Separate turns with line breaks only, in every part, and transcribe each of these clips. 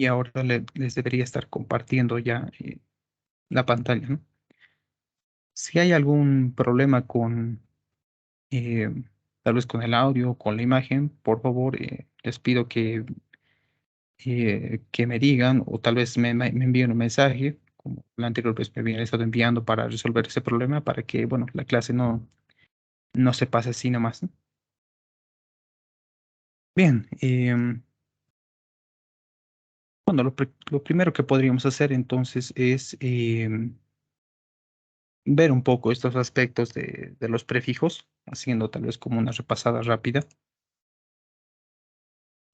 y ahora les debería estar compartiendo ya la pantalla, ¿no? Si hay algún problema con, eh, tal vez con el audio, con la imagen, por favor, les pido que me digan o tal vez me envíen un mensaje, como la anterior vez me habían estado enviando para resolver ese problema, para que, bueno, la clase no se pase así nomás, ¿no? Bien, bueno, lo primero que podríamos hacer entonces es ver un poco estos aspectos de los prefijos, haciendo tal vez como una repasada rápida.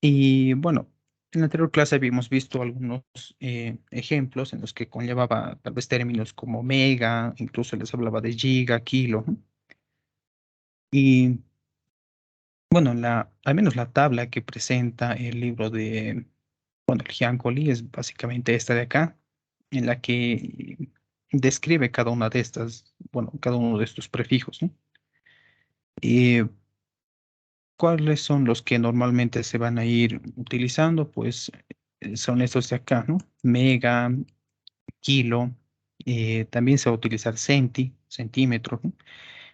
Y bueno, en la anterior clase habíamos visto algunos ejemplos en los que conllevaba tal vez términos como mega, incluso les hablaba de giga, kilo, ¿no? Y bueno, al menos la tabla que presenta el libro de, bueno, el Giancoli es básicamente esta de acá, en la que describe cada una de estas, bueno, cada uno de estos prefijos, ¿no? Y ¿cuáles son los que normalmente se van a ir utilizando? Pues son estos de acá, ¿no? Mega, kilo, también se va a utilizar centímetro, ¿no?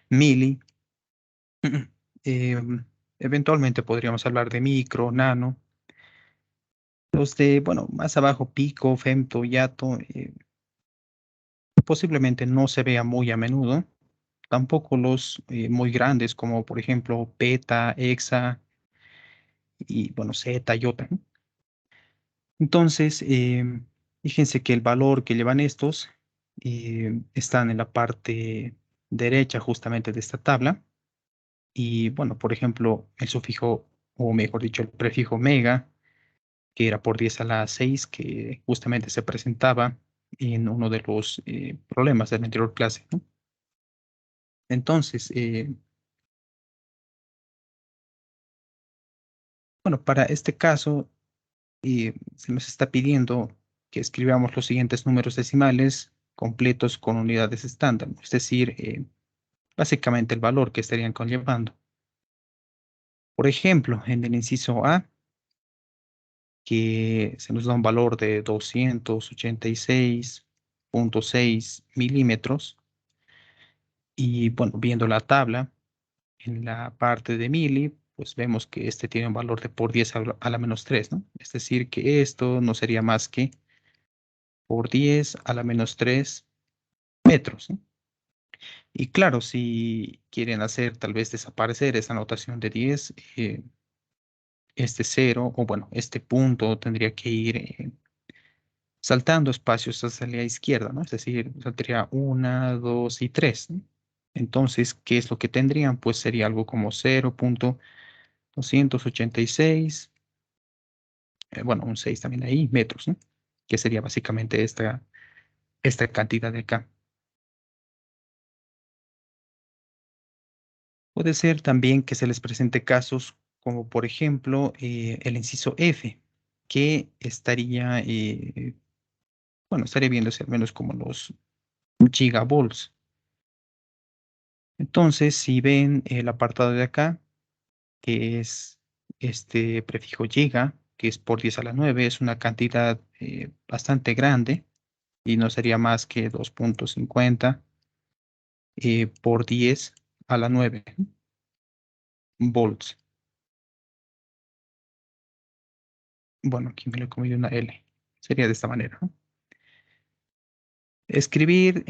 Mili. Eventualmente podríamos hablar de micro, nano. Los de, bueno, más abajo, pico, femto, yato, posiblemente no se vea muy a menudo. Tampoco los muy grandes, como por ejemplo peta, hexa y, bueno, zeta, iota, ¿no? Entonces, fíjense que el valor que llevan estos están en la parte derecha justamente de esta tabla. Y bueno, por ejemplo, el sufijo, o mejor dicho, el prefijo mega, que era por 10 a la 6, que justamente se presentaba en uno de los problemas de la anterior clase, ¿no? Entonces, bueno, para este caso, se nos está pidiendo que escribamos los siguientes números decimales completos con unidades estándar, ¿no? Es decir, básicamente el valor que estarían conllevando. Por ejemplo, en el inciso A, que se nos da un valor de 286,6 milímetros. Y bueno, viendo la tabla, en la parte de mili, pues vemos que este tiene un valor de por 10 a la menos 3, ¿no? Es decir, que esto no sería más que por 10 a la menos 3 metros, ¿no? Y claro, si quieren hacer tal vez desaparecer esa notación de 10, este cero, o bueno, este punto tendría que ir saltando espacios hacia la izquierda, ¿no? Es decir, saldría una, dos y tres, ¿no? Entonces, ¿qué es lo que tendrían? Pues sería algo como 0,286, bueno, un 6 también ahí, metros, ¿no? Que sería básicamente esta cantidad de acá. Puede ser también que se les presente casos como, por ejemplo, el inciso F, que estaría, bueno, estaría viéndose al menos como los gigavolts. Entonces, si ven el apartado de acá, que es este prefijo giga, que es por 10 a la 9, es una cantidad bastante grande y no sería más que 2,50 por 10 a la 9 volts. Bueno, aquí me lo he comido una L. Sería de esta manera, ¿no? Escribir,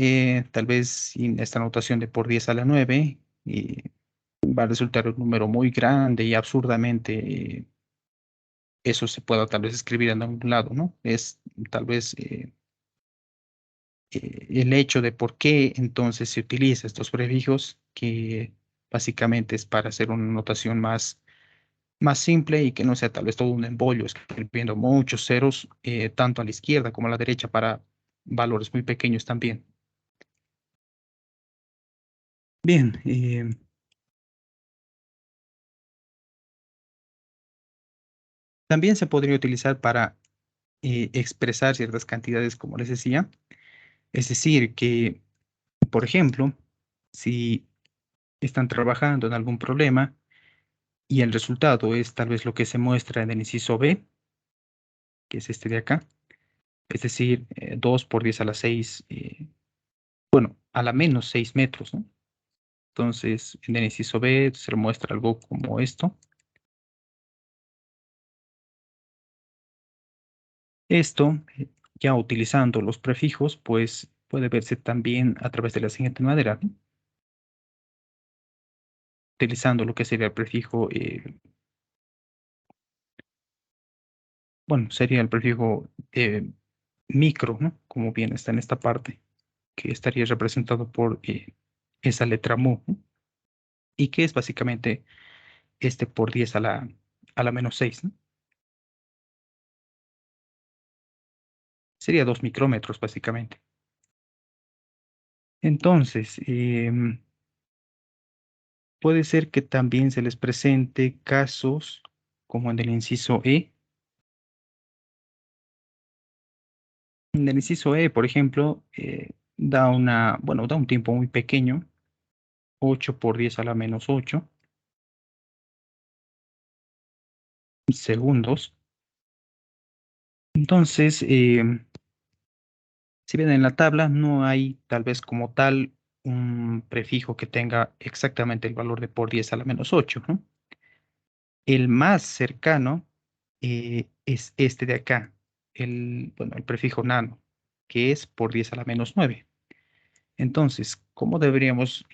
tal vez sin esta notación de por 10 a la 9, va a resultar un número muy grande y absurdamente eso se pueda tal vez escribir en algún lado, ¿no? Es tal vez el hecho de por qué entonces se utiliza estos prefijos, que básicamente es para hacer una notación más simple y que no sea tal vez todo un embollo, escribiendo muchos ceros, tanto a la izquierda como a la derecha, para valores muy pequeños también. Bien, también se podría utilizar para expresar ciertas cantidades, como les decía. Es decir, que, por ejemplo, si están trabajando en algún problema y el resultado es tal vez lo que se muestra en el inciso B, que es este de acá, es decir, 2 por 10 a la 6, bueno, a la menos 6 metros, ¿no? Entonces, en el inciso B se le muestra algo como esto. Esto, ya utilizando los prefijos, pues puede verse también a través de la siguiente manera, ¿no? Utilizando lo que sería el prefijo, bueno, sería el prefijo micro, ¿no? Como bien está en esta parte, que estaría representado por esa letra mu, ¿no? Y que es básicamente este por 10 a la menos 6, ¿no? Sería 2 micrómetros, básicamente. Entonces, puede ser que también se les presente casos como en el inciso E. En el inciso E, por ejemplo, bueno, da un tiempo muy pequeño, 8 por 10 a la menos 8 segundos. Entonces, si bien en la tabla no hay tal vez como tal un prefijo que tenga exactamente el valor de por 10 a la menos 8, ¿no? El más cercano es este de acá, bueno, el prefijo nano, que es por 10 a la menos 9. Entonces, ¿cómo deberíamos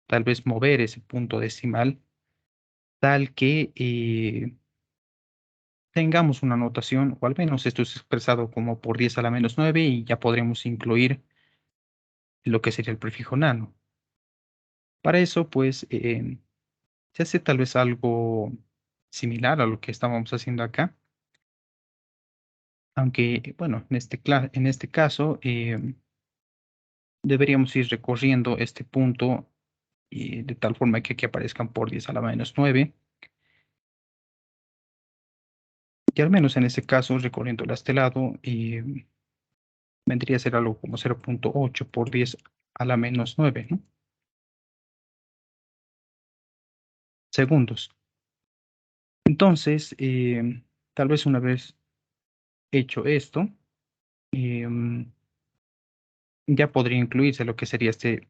tal vez mover ese punto decimal tal que tengamos una notación, o al menos esto es expresado como por 10 a la menos 9 y ya podremos incluir lo que sería el prefijo nano? Para eso, pues, se hace tal vez algo similar a lo que estábamos haciendo acá, aunque, bueno, en este caso, deberíamos ir recorriendo este punto de tal forma que aquí aparezcan por 10 a la menos 9, y al menos en este caso, recorriendo este lado, vendría a ser algo como 0,8 por 10 a la menos 9, ¿no? Segundos. Entonces, tal vez una vez hecho esto, em, ya podría incluirse lo que sería este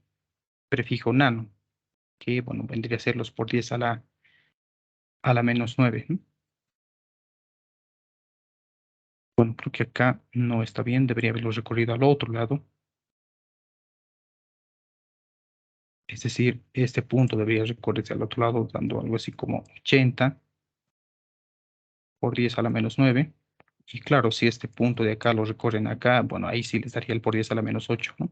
prefijo nano, que, bueno, vendría a ser los por 10 a la menos 9, ¿no? Bueno, creo que acá no está bien, debería haberlo recorrido al otro lado. Es decir, este punto debería recorrerse al otro lado, dando algo así como 80 por 10 a la menos 9. Y claro, si este punto de acá lo recorren acá, bueno, ahí sí les daría el por 10 a la menos 8, ¿no?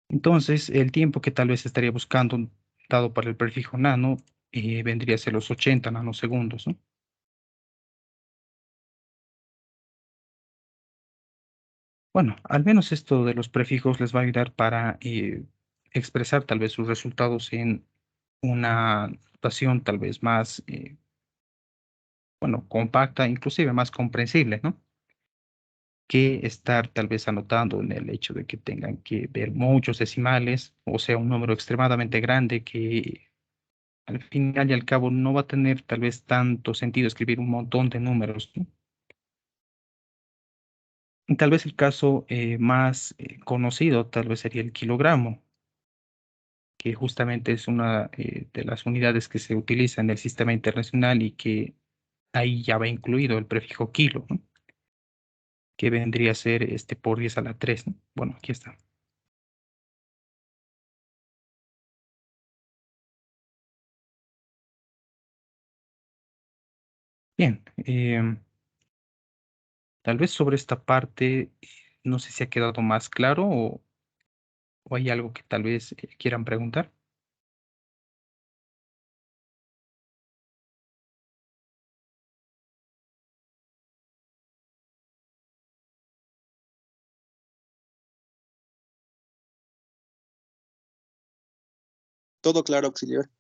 Entonces, el tiempo que tal vez estaría buscando, dado para el prefijo nano, vendría a ser los 80 nanosegundos, ¿no? Bueno, al menos esto de los prefijos les va a ayudar para expresar tal vez sus resultados en una notación tal vez más, bueno, compacta, inclusive más comprensible, ¿no? Que estar tal vez anotando en el hecho de que tengan que ver muchos decimales, o sea, un número extremadamente grande que al final y al cabo no va a tener tal vez tanto sentido escribir un montón de números, ¿no? Y tal vez el caso más conocido tal vez sería el kilogramo, que justamente es una de las unidades que se utiliza en el sistema internacional y que ahí ya va incluido el prefijo kilo, ¿no? Que vendría a ser este por 10 a la 3, ¿no? Bueno, aquí está. Bien, tal vez sobre esta parte, no sé si ha quedado más claro o hay algo que tal vez quieran preguntar.
Todo claro, auxiliar.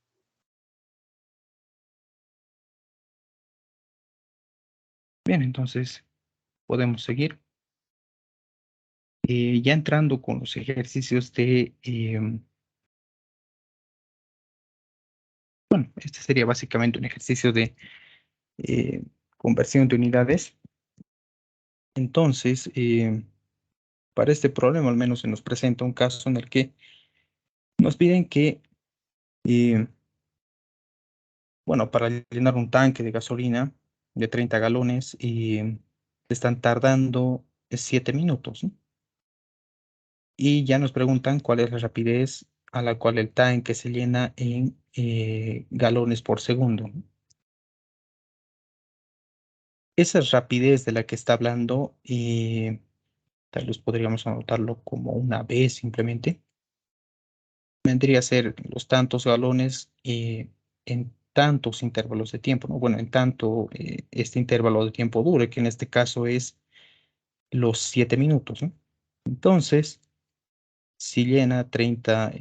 Bien, entonces podemos seguir. Ya entrando con los ejercicios bueno, este sería básicamente un ejercicio de eh, conversión de unidades. Entonces, para este problema al menos se nos presenta un caso en el que nos piden que, eh, bueno, para llenar un tanque de gasolina de 30 galones, están tardando 7 minutos, ¿no? Y ya nos preguntan cuál es la rapidez a la cual el tanque se llena en galones por segundo, ¿no? Esa rapidez de la que está hablando, tal vez podríamos anotarlo como una B simplemente, vendría a ser los tantos galones en tantos intervalos de tiempo, ¿no? Bueno, en tanto este intervalo de tiempo dure, que en este caso es los 7 minutos, ¿no? Entonces, si llena 30,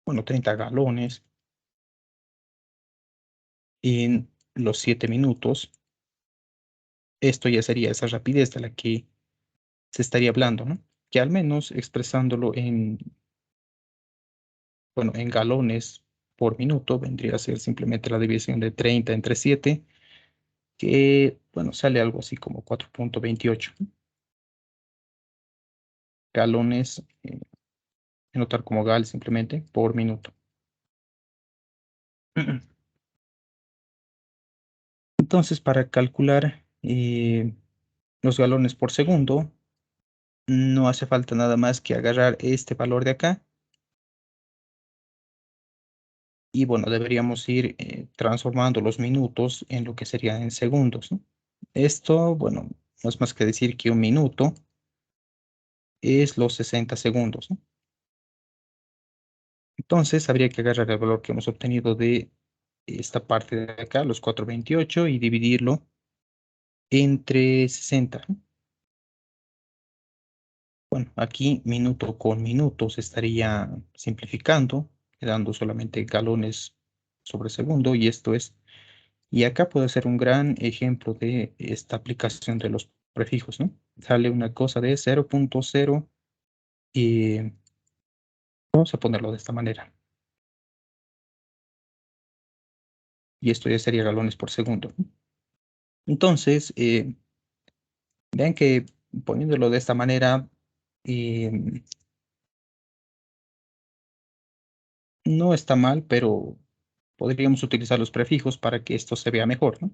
bueno, 30 galones en los 7 minutos, esto ya sería esa rapidez de la que se estaría hablando, ¿no? Que al menos expresándolo en, bueno, en galones por minuto vendría a ser simplemente la división de 30 entre 7, que, bueno, sale algo así como 4,28 galones, anotar como gal simplemente por minuto. Entonces, para calcular los galones por segundo, no hace falta nada más que agarrar este valor de acá y bueno, deberíamos ir transformando los minutos en lo que serían en segundos, ¿no? Esto, bueno, no es más que decir que un minuto es los 60 segundos, ¿no? Entonces, habría que agarrar el valor que hemos obtenido de esta parte de acá, los 4,28, y dividirlo entre 60, ¿no? Bueno, aquí minuto con minuto se estaría simplificando, quedando solamente galones sobre segundo, y esto es, y acá puede ser un gran ejemplo de esta aplicación de los prefijos, ¿no? Sale una cosa de 0,0 y vamos a ponerlo de esta manera. Y esto ya sería galones por segundo, ¿no? Entonces, vean que poniéndolo de esta manera, eh, no está mal, pero podríamos utilizar los prefijos para que esto se vea mejor, ¿no?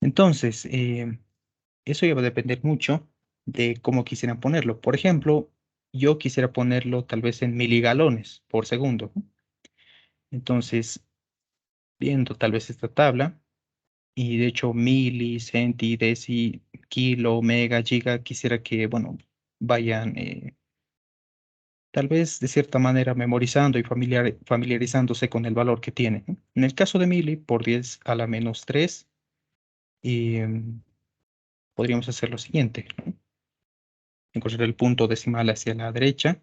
Entonces, eso ya va a depender mucho de cómo quisieran ponerlo. Por ejemplo, yo quisiera ponerlo tal vez en miligalones por segundo, ¿no? Entonces, viendo tal vez esta tabla, y de hecho mili, centi, deci, kilo, mega, giga, quisiera que, bueno, vayan tal vez de cierta manera memorizando y familiarizándose con el valor que tiene, ¿no? En el caso de mili, por 10 a la menos 3, podríamos hacer lo siguiente, ¿no? Encontrar el punto decimal hacia la derecha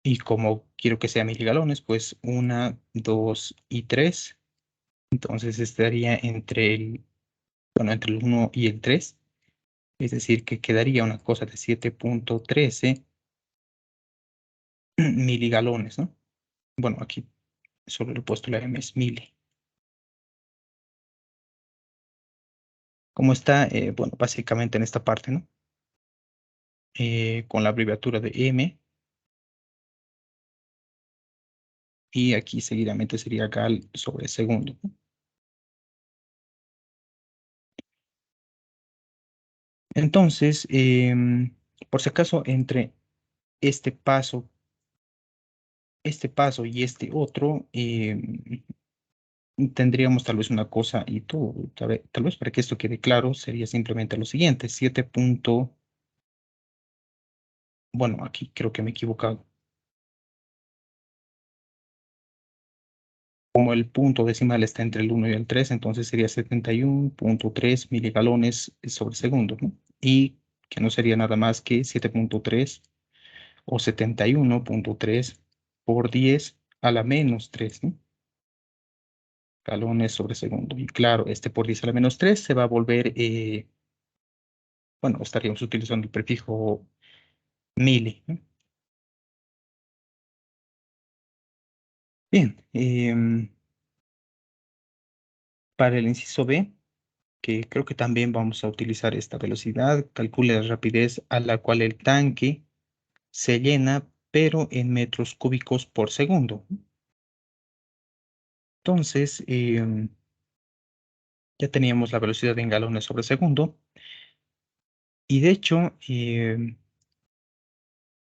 y como quiero que sea miligalones, pues 1, 2 y 3. Entonces estaría entre el, bueno, entre el 1 y el 3. Es decir, que quedaría una cosa de 7,13 miligalones, ¿no? Bueno, aquí solo le he puesto la M, es mili. Como está, bueno, básicamente en esta parte, ¿no? Con la abreviatura de M, y aquí seguidamente sería gal sobre segundo, ¿no? Entonces, por si acaso, entre este paso, y este otro, tendríamos tal vez una cosa, y tú, tal vez para que esto quede claro, sería simplemente lo siguiente, 7 punto, bueno, aquí creo que me he equivocado. Como el punto decimal está entre el 1 y el 3, entonces sería 71,3 miligalones sobre segundo, ¿no? Y que no sería nada más que 7,3 o 71,3 por 10 a la menos 3, ¿no? Galones sobre segundo. Y claro, este por 10 a la menos 3 se va a volver, bueno, estaríamos utilizando el prefijo mili, ¿no? Bien, Para el inciso B, que creo que también vamos a utilizar esta velocidad, calcule la rapidez a la cual el tanque se llena, pero en metros cúbicos por segundo. Entonces, ya teníamos la velocidad en galones sobre segundo. Y de hecho,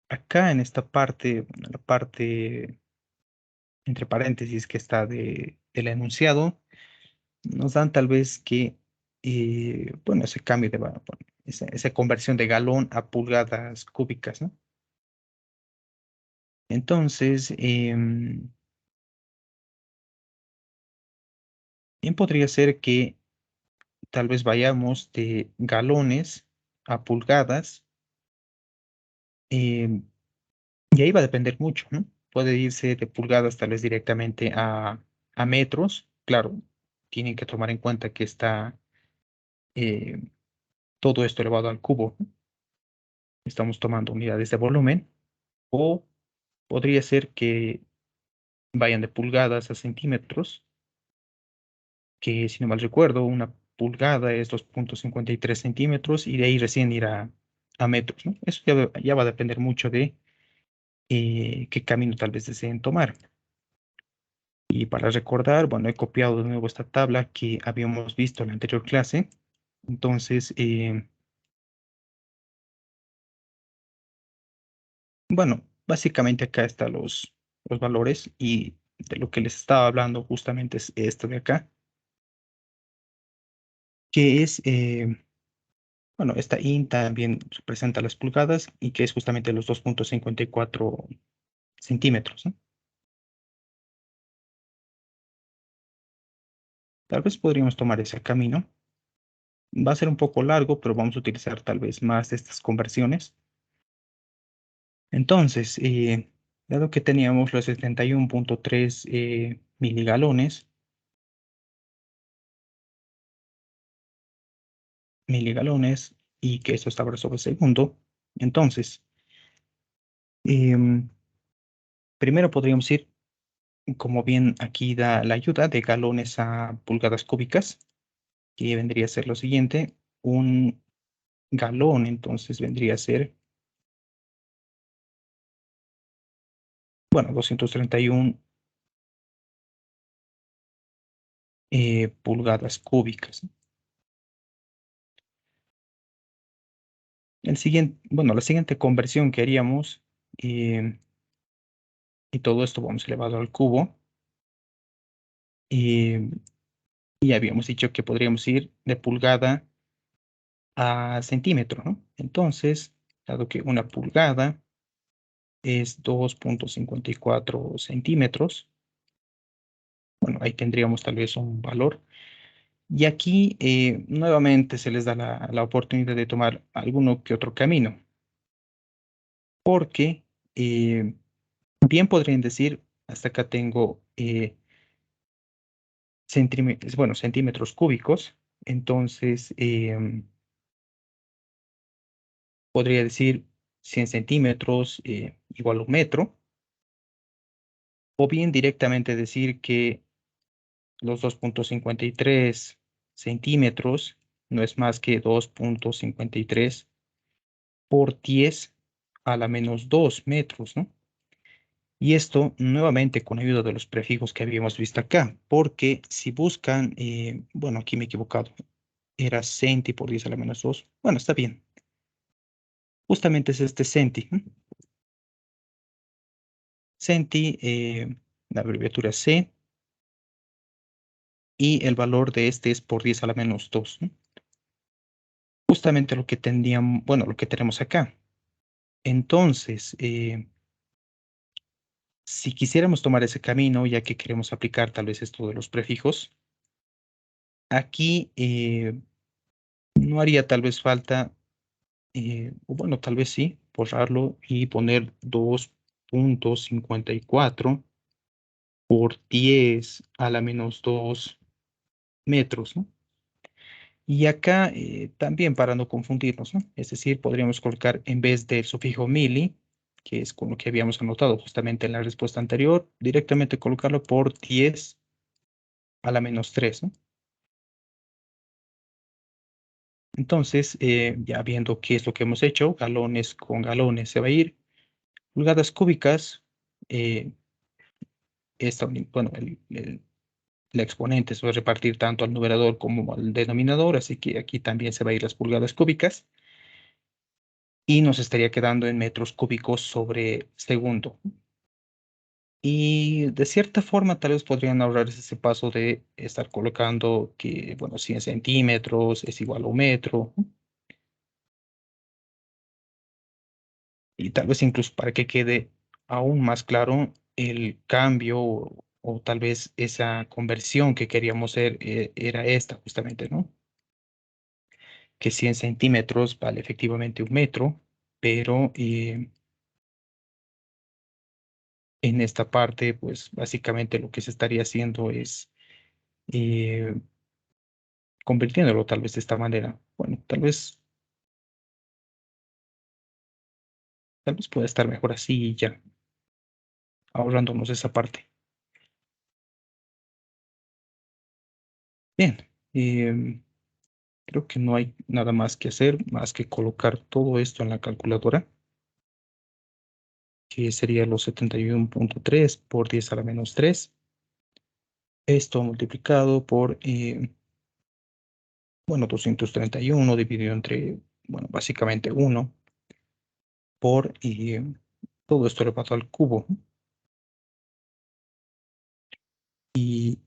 acá en esta parte, bueno, la parte entre paréntesis que está del enunciado, nos dan tal vez que, bueno, ese cambio de, bueno, esa conversión de galón a pulgadas cúbicas, ¿no? Entonces, bien podría ser que tal vez vayamos de galones a pulgadas, em, y ahí va a depender mucho, ¿no? Puede irse de pulgadas tal vez directamente a metros. Claro, tienen que tomar en cuenta que está eh, todo esto elevado al cubo, ¿no? Estamos tomando unidades de volumen. O podría ser que vayan de pulgadas a centímetros, que si no mal recuerdo, una pulgada es 2,53 centímetros y de ahí recién ir a metros, ¿no? Eso ya va a depender mucho de qué camino tal vez deseen tomar. Y para recordar, bueno, he copiado de nuevo esta tabla que habíamos visto en la anterior clase. Entonces, bueno, básicamente acá están los valores y de lo que les estaba hablando justamente es esto de acá, que es, bueno, esta IN también representa las pulgadas y que es justamente los 2,54 centímetros, ¿no? Tal vez podríamos tomar ese camino. Va a ser un poco largo, pero vamos a utilizar tal vez más de estas conversiones. Entonces, dado que teníamos los 71,3 miligalones y que esto estaba sobre segundo, entonces, em, primero podríamos ir, como bien aquí da la ayuda, de galones a pulgadas cúbicas, que vendría a ser lo siguiente. Un galón, entonces, vendría a ser, bueno, 231 pulgadas cúbicas, ¿no? El siguiente, bueno, la siguiente conversión que haríamos, eh, y todo esto vamos elevado al cubo, eh, y habíamos dicho que podríamos ir de pulgada a centímetro, ¿no? Entonces, dado que una pulgada es 2,54 centímetros, bueno, ahí tendríamos tal vez un valor. Y aquí nuevamente se les da la oportunidad de tomar alguno que otro camino, porque bien podrían decir, hasta acá tengo bueno, centímetros cúbicos, entonces podría decir 100 centímetros igual a un metro, o bien directamente decir que los 2,53 centímetros no es más que 2,53 por 10 a la menos 2 metros, ¿no? Y esto nuevamente con ayuda de los prefijos que habíamos visto acá, porque si buscan, bueno, aquí me he equivocado, era centi por 10 a la menos 2. Bueno, está bien. Justamente es este centi, ¿no? Centi, la abreviatura C, y el valor de este es por 10 a la menos 2, ¿no? Justamente lo que tendríamos, bueno, lo que tenemos acá. Entonces, si quisiéramos tomar ese camino, ya que queremos aplicar tal vez esto de los prefijos, aquí no haría tal vez falta, o bueno, tal vez sí, borrarlo y poner 2,54 por 10 a la menos 2 metros, ¿no? Y acá también para no confundirnos, ¿no? Es decir, podríamos colocar en vez del sufijo mili, que es con lo que habíamos anotado justamente en la respuesta anterior, directamente colocarlo por 10 a la menos 3, ¿no? Entonces, ya viendo qué es lo que hemos hecho, galones con galones se va a ir, pulgadas cúbicas, eh, bueno, el exponente se va a repartir tanto al numerador como al denominador, así que aquí también se va a ir las pulgadas cúbicas y nos estaría quedando en metros cúbicos sobre segundo. Y de cierta forma tal vez podrían ahorrarse ese paso de estar colocando que, bueno, 100 centímetros es igual a un metro, y tal vez incluso para que quede aún más claro el cambio o tal vez esa conversión que queríamos hacer era esta justamente, ¿no? Que 100 centímetros vale efectivamente un metro, pero en esta parte, pues básicamente lo que se estaría haciendo es eh, convirtiéndolo tal vez de esta manera. Bueno, tal vez pueda estar mejor así y ya, ahorrándonos esa parte. Bien, creo que no hay nada más que hacer, más que colocar todo esto en la calculadora, que sería los 71,3 por 10 a la menos 3. Esto multiplicado por, bueno, 231 dividido entre, bueno, básicamente uno por todo esto elevado al cubo. Y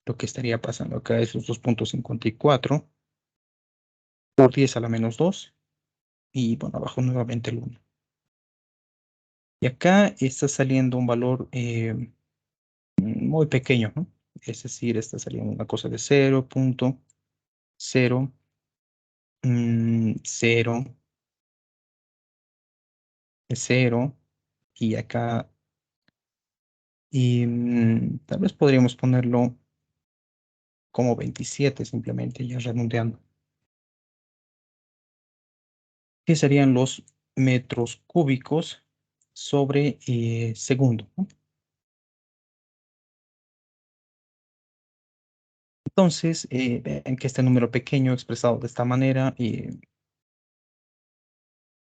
lo que estaría pasando acá es los 2,54 por 10 a la menos 2. Y bueno, abajo nuevamente el uno. Y acá está saliendo un valor muy pequeño, ¿no? Es decir, está saliendo una cosa de 0,0, 0, 0, y acá, y tal vez podríamos ponerlo como 27 simplemente, ya redondeando, que serían los metros cúbicos sobre segundo, ¿no? Entonces, vean que este número pequeño expresado de esta manera,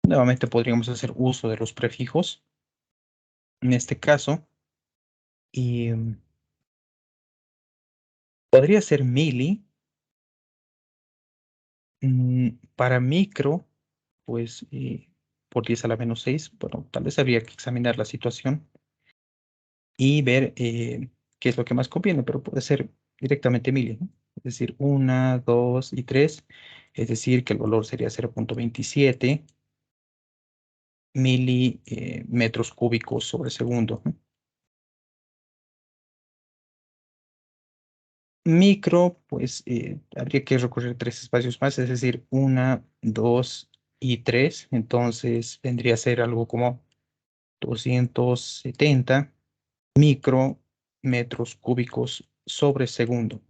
nuevamente podríamos hacer uso de los prefijos en este caso, y podría ser mili. Para micro, pues por 10 a la menos 6, bueno, tal vez habría que examinar la situación y ver qué es lo que más conviene, pero puede ser directamente mili, ¿no? Es decir, 1, 2 y 3, es decir, que el valor sería 0,27 milímetros cúbicos sobre segundo, ¿no? Micro, pues habría que recorrer tres espacios más, es decir, 1, 2 y 3, entonces vendría a ser algo como 270 micrometros cúbicos sobre segundo.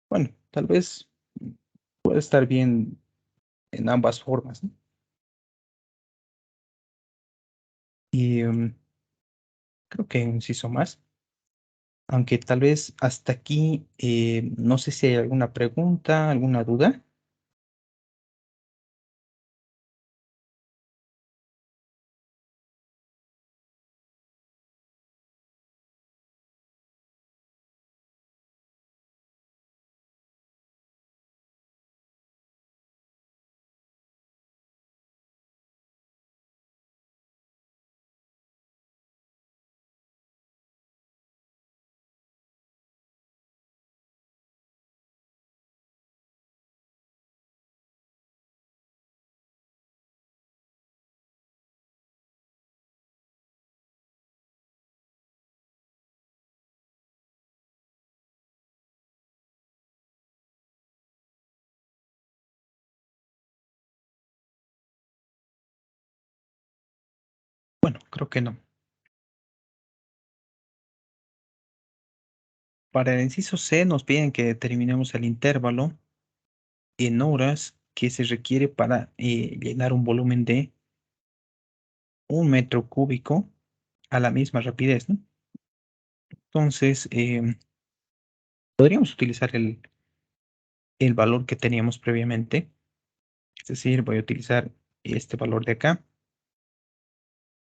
Bueno, tal vez puede estar bien en ambas formas, ¿no? Y creo que inciso más, aunque tal vez hasta aquí no sé si hay alguna pregunta, alguna duda. Bueno, creo que no. Para el inciso C nos piden que determinemos el intervalo en horas que se requiere para llenar un volumen de 1 metro cúbico a la misma rapidez, ¿no? Entonces, podríamos utilizar el valor que teníamos previamente. Es decir, voy a utilizar este valor de acá,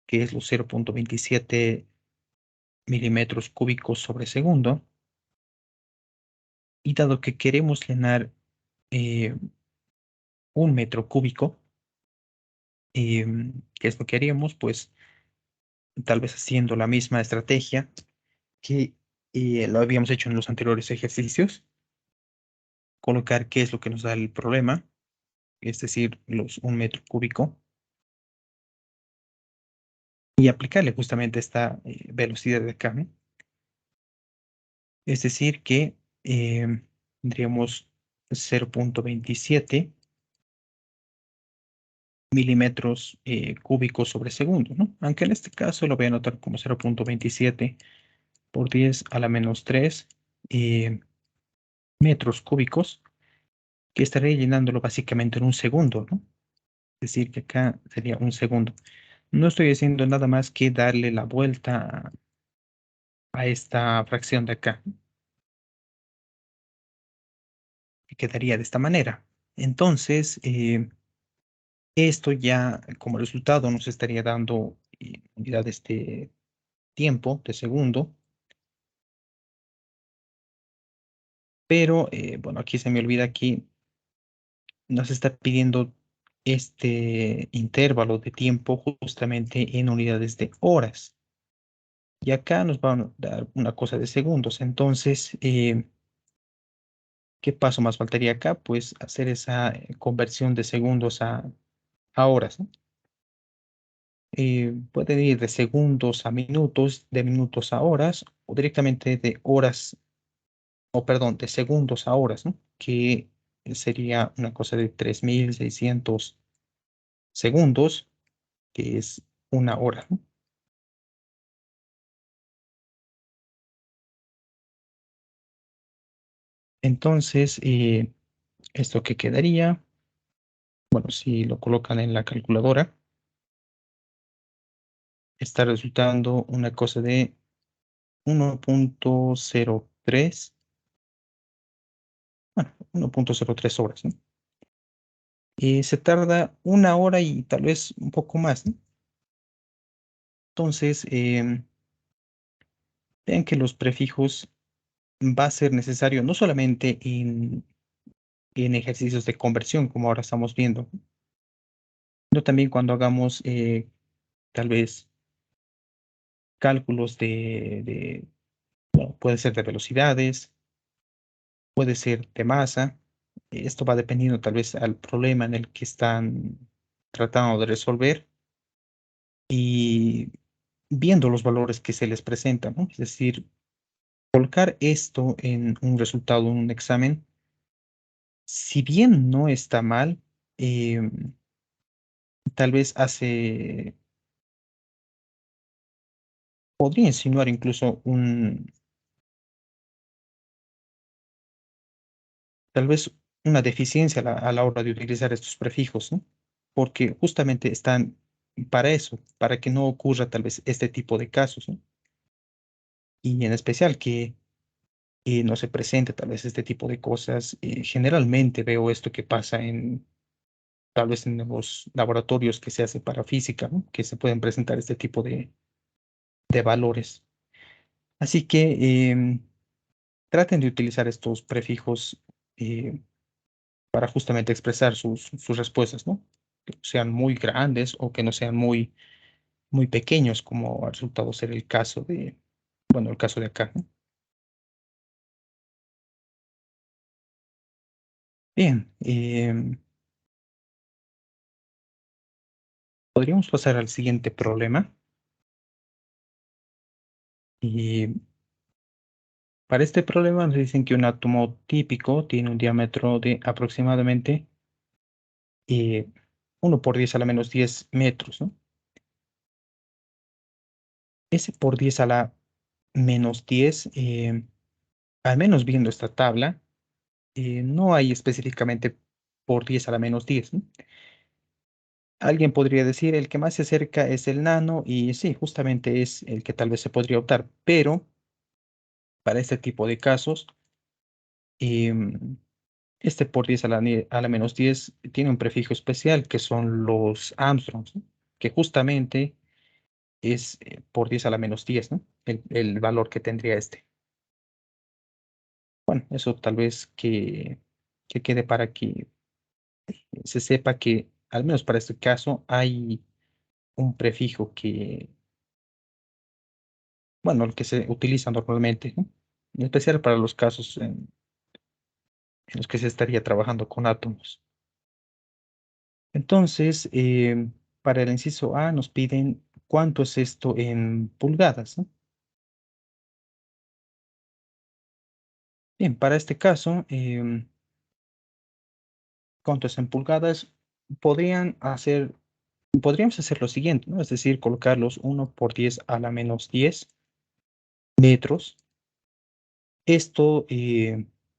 que es los 0.27 milímetros cúbicos sobre segundo. Y dado que queremos llenar eh, un metro cúbico, ¿qué es lo que haríamos? Pues tal vez haciendo la misma estrategia que lo habíamos hecho en los anteriores ejercicios, colocar qué es lo que nos da el problema, es decir, los un metro cúbico, y aplicarle justamente esta velocidad de acá, ¿no? Es decir, que tendríamos 0.27 milímetros cúbicos sobre segundo, ¿no? Aunque en este caso lo voy a anotar como 0.27 por 10 a la menos 3 eh, metros cúbicos, que estaré llenándolo básicamente en un segundo, ¿no? Es decir, que acá sería un segundo. No estoy haciendo nada más que darle la vuelta a esta fracción de acá, que quedaría de esta manera. Entonces, esto ya como resultado nos estaría dando unidades de tiempo, de segundo, pero bueno, aquí se me olvida aquí, nos está pidiendo este intervalo de tiempo justamente en unidades de horas. Y acá nos van a dar una cosa de segundos. Entonces, ¿qué paso más faltaría acá? Pues hacer esa conversión de segundos a horas, ¿no? Pueden ir de segundos a minutos, de minutos a horas, o directamente de horas, o perdón, de segundos a horas, ¿no? Que sería una cosa de 3600 segundos, que es una hora, ¿no? Entonces, esto que quedaría, bueno, si lo colocan en la calculadora, está resultando una cosa de 1.03, bueno, 1.03 horas, ¿no? Se tarda una hora y tal vez un poco más, ¿no? Entonces, vean que los prefijos va a ser necesario no solamente en ejercicios de conversión, como ahora estamos viendo, sino también cuando hagamos tal vez cálculos bueno, puede ser de velocidades, puede ser de masa. Esto va dependiendo tal vez al problema en el que están tratando de resolver y viendo los valores que se les presentan, ¿no? Es decir, colocar esto en un resultado, en un examen, si bien no está mal, tal vez podría insinuar incluso tal vez una deficiencia a la hora de utilizar estos prefijos, ¿no? Porque justamente están para eso, para que no ocurra tal vez este tipo de casos, ¿no? Y en especial que no se presente tal vez este tipo de cosas. Generalmente veo esto que pasa tal vez en los laboratorios que se hace para física, ¿no? Que se pueden presentar este tipo de valores. Así que traten de utilizar estos prefijos eh, para justamente expresar sus respuestas, ¿no? Que sean muy grandes o que no sean muy pequeños, como ha resultado ser el caso bueno, el caso de acá, ¿no? Bien, podríamos pasar al siguiente problema. Y para este problema nos dicen que un átomo típico tiene un diámetro de aproximadamente eh, 1 por 10 a la menos 10 metros, ¿no? Ese por 10 a la menos 10, al menos viendo esta tabla, no hay específicamente por 10 a la menos 10, ¿no? Alguien podría decir el que más se acerca es el nano y sí, justamente es el que tal vez se podría optar, pero Para este tipo de casos, em, este por 10 a la menos 10 tiene un prefijo especial que son los Armstrongs, ¿no? Que justamente es por 10 a la menos 10, ¿no? El valor que tendría este. Bueno, eso tal vez que quede para que se sepa que, al menos para este caso, hay un prefijo que, bueno, el que se utiliza normalmente, ¿no? En especial para los casos en los que se estaría trabajando con átomos. Entonces, para el inciso A nos piden cuánto es esto en pulgadas, ¿no? Bien, para este caso, cuánto es en pulgadas, podrían hacer, podríamos hacer lo siguiente, ¿no? Es decir, colocarlos 1 por 10 a la menos 10 metros. Esto,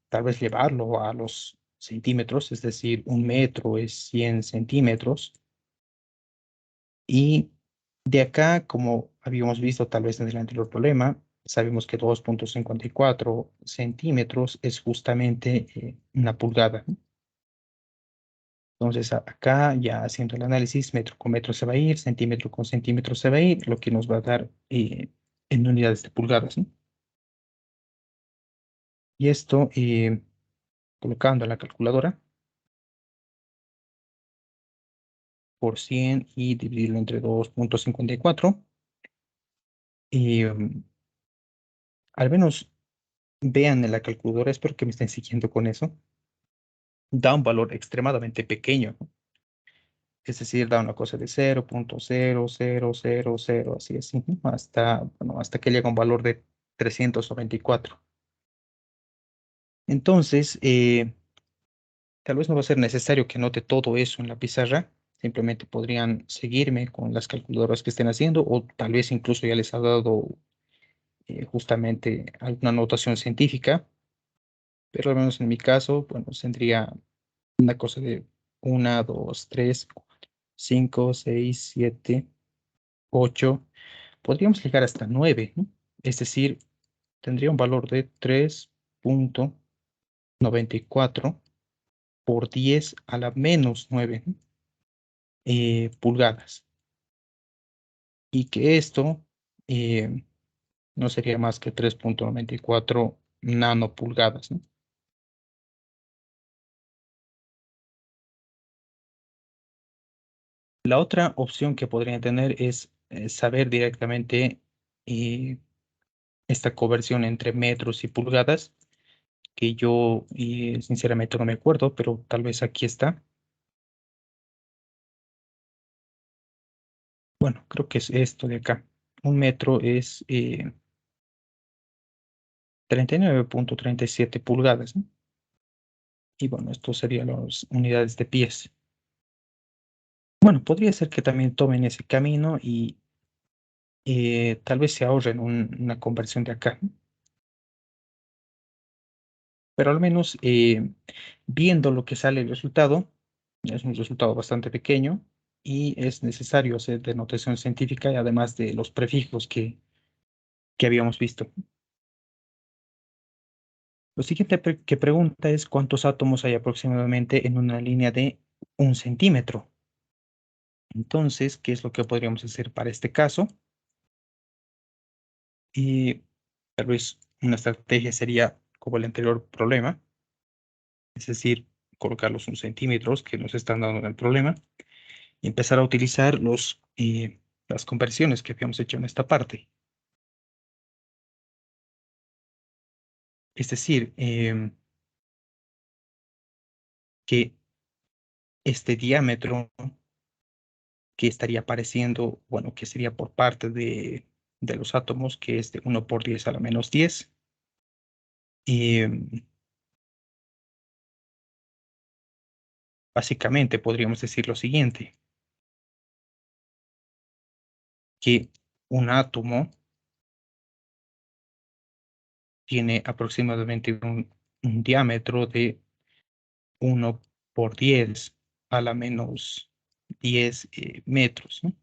tal vez llevarlo a los centímetros, es decir, 1 metro es 100 centímetros. Y de acá, como habíamos visto tal vez en el anterior problema, sabemos que 2,54 centímetros es justamente una pulgada, ¿no? Entonces acá ya haciendo el análisis, metro con metro se va a ir, centímetro con centímetro se va a ir, lo que nos va a dar en unidades de pulgadas, ¿no? Y esto, colocando en la calculadora por 100 y dividirlo entre 2,54, al menos vean en la calculadora, espero que me estén siguiendo con eso, da un valor extremadamente pequeño, ¿no? Es decir, da una cosa de 0,0000, así es, ¿no? Hasta, bueno, hasta que llega a un valor de 394. Entonces, tal vez no va a ser necesario que anote todo eso en la pizarra, simplemente podrían seguirme con las calculadoras que estén haciendo o tal vez incluso ya les ha dado justamente alguna notación científica, pero al menos en mi caso, bueno, tendría una cosa de 1, 2, 3, 4, 5, 6, 7, 8. Podríamos llegar hasta 9, ¿no? Es decir, tendría un valor de 3,94 por 10 a la menos 9, ¿no? Pulgadas. Y que esto eh, no sería más que 3,94 nanopulgadas, ¿no? La otra opción que podrían tener es saber directamente eh, esta conversión entre metros y pulgadas, que yo sinceramente no me acuerdo, pero tal vez aquí está. Bueno, creo que es esto de acá. 1 metro es 39,37 pulgadas, ¿no? Y bueno, esto serían las unidades de pies. Bueno, podría ser que también tomen ese camino y tal vez se ahorren una conversión de acá, ¿no? Pero al menos viendo lo que sale el resultado, es un resultado bastante pequeño y es necesario hacer denotación científica y además de los prefijos que habíamos visto. Lo siguiente que pregunta es cuántos átomos hay aproximadamente en una línea de 1 centímetro. Entonces, ¿qué es lo que podríamos hacer para este caso? Y tal vez una estrategia sería como el anterior problema, es decir, colocar los 1 centímetros que nos están dando en el problema y empezar a utilizar las conversiones que habíamos hecho en esta parte. Es decir, que este diámetro que estaría apareciendo, bueno, que sería por parte de los átomos, que es de 1 por 10 a la menos 10. Básicamente podríamos decir lo siguiente, que un átomo tiene aproximadamente un diámetro de 1 por 10 a la menos 10 metros, ¿no?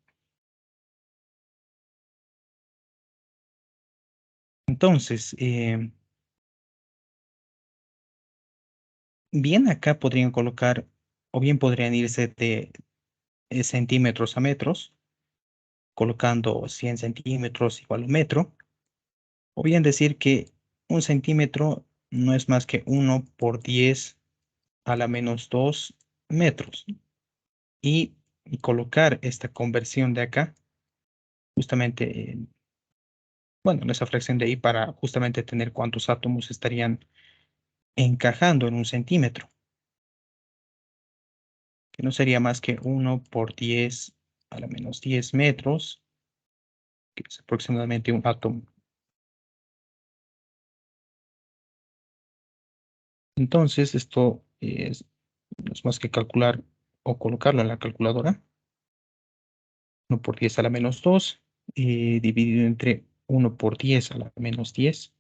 Entonces, bien acá podrían colocar, o bien podrían irse de centímetros a metros, colocando 100 centímetros igual a un metro, o bien decir que un centímetro no es más que 1 por 10 a la -2 metros. Y colocar esta conversión de acá, justamente, bueno, en esa fracción de ahí para justamente tener cuántos átomos estarían encajando en un centímetro, que no sería más que 1 por 10 a la -10 metros, que es aproximadamente un átomo. Entonces, esto no es más que calcular o colocarlo en la calculadora. 1 por 10 a la -2, dividido entre 1 por 10 a la -10,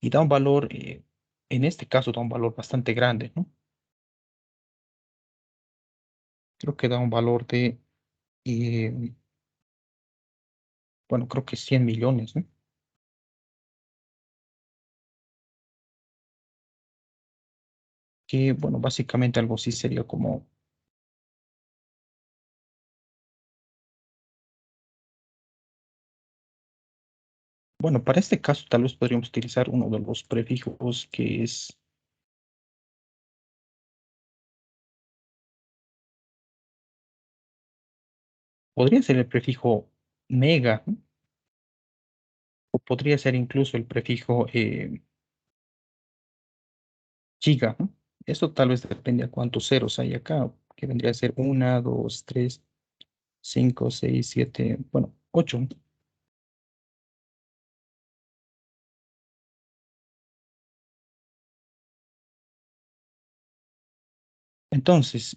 y da un valor, en este caso da un valor bastante grande, ¿no? Creo que da un valor de, eh, bueno, creo que 100 millones, ¿no? Que, bueno, básicamente algo así sería como, bueno, para este caso tal vez podríamos utilizar uno de los prefijos que es, podría ser el prefijo mega, ¿no? O podría ser incluso el prefijo giga, ¿no? Eso tal vez depende a cuántos ceros hay acá, que vendría a ser una, dos, tres, cinco, seis, siete, bueno, ocho, ¿no? Entonces,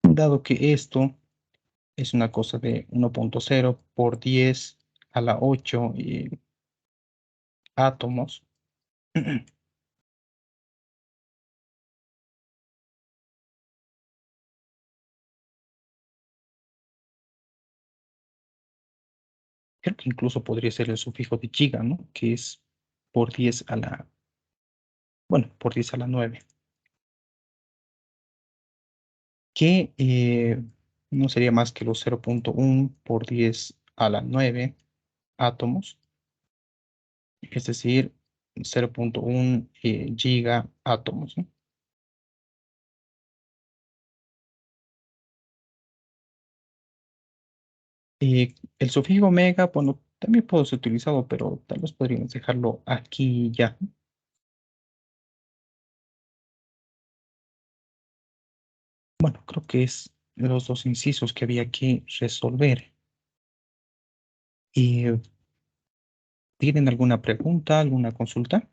dado que esto es una cosa de 1,0 por 10 a la 8 átomos, creo que incluso podría ser el sufijo de giga, ¿no? Que es por 10 a la, bueno, por 10 a la 9, que no sería más que los 0,1 por 10 a la 9 átomos, es decir, 0,1 giga átomos, ¿no? Y el sufijo mega, bueno, también puede ser utilizado, pero tal vez podríamos dejarlo aquí ya. Bueno, creo que es los dos incisos que había que resolver. ¿Y tienen alguna pregunta, alguna consulta?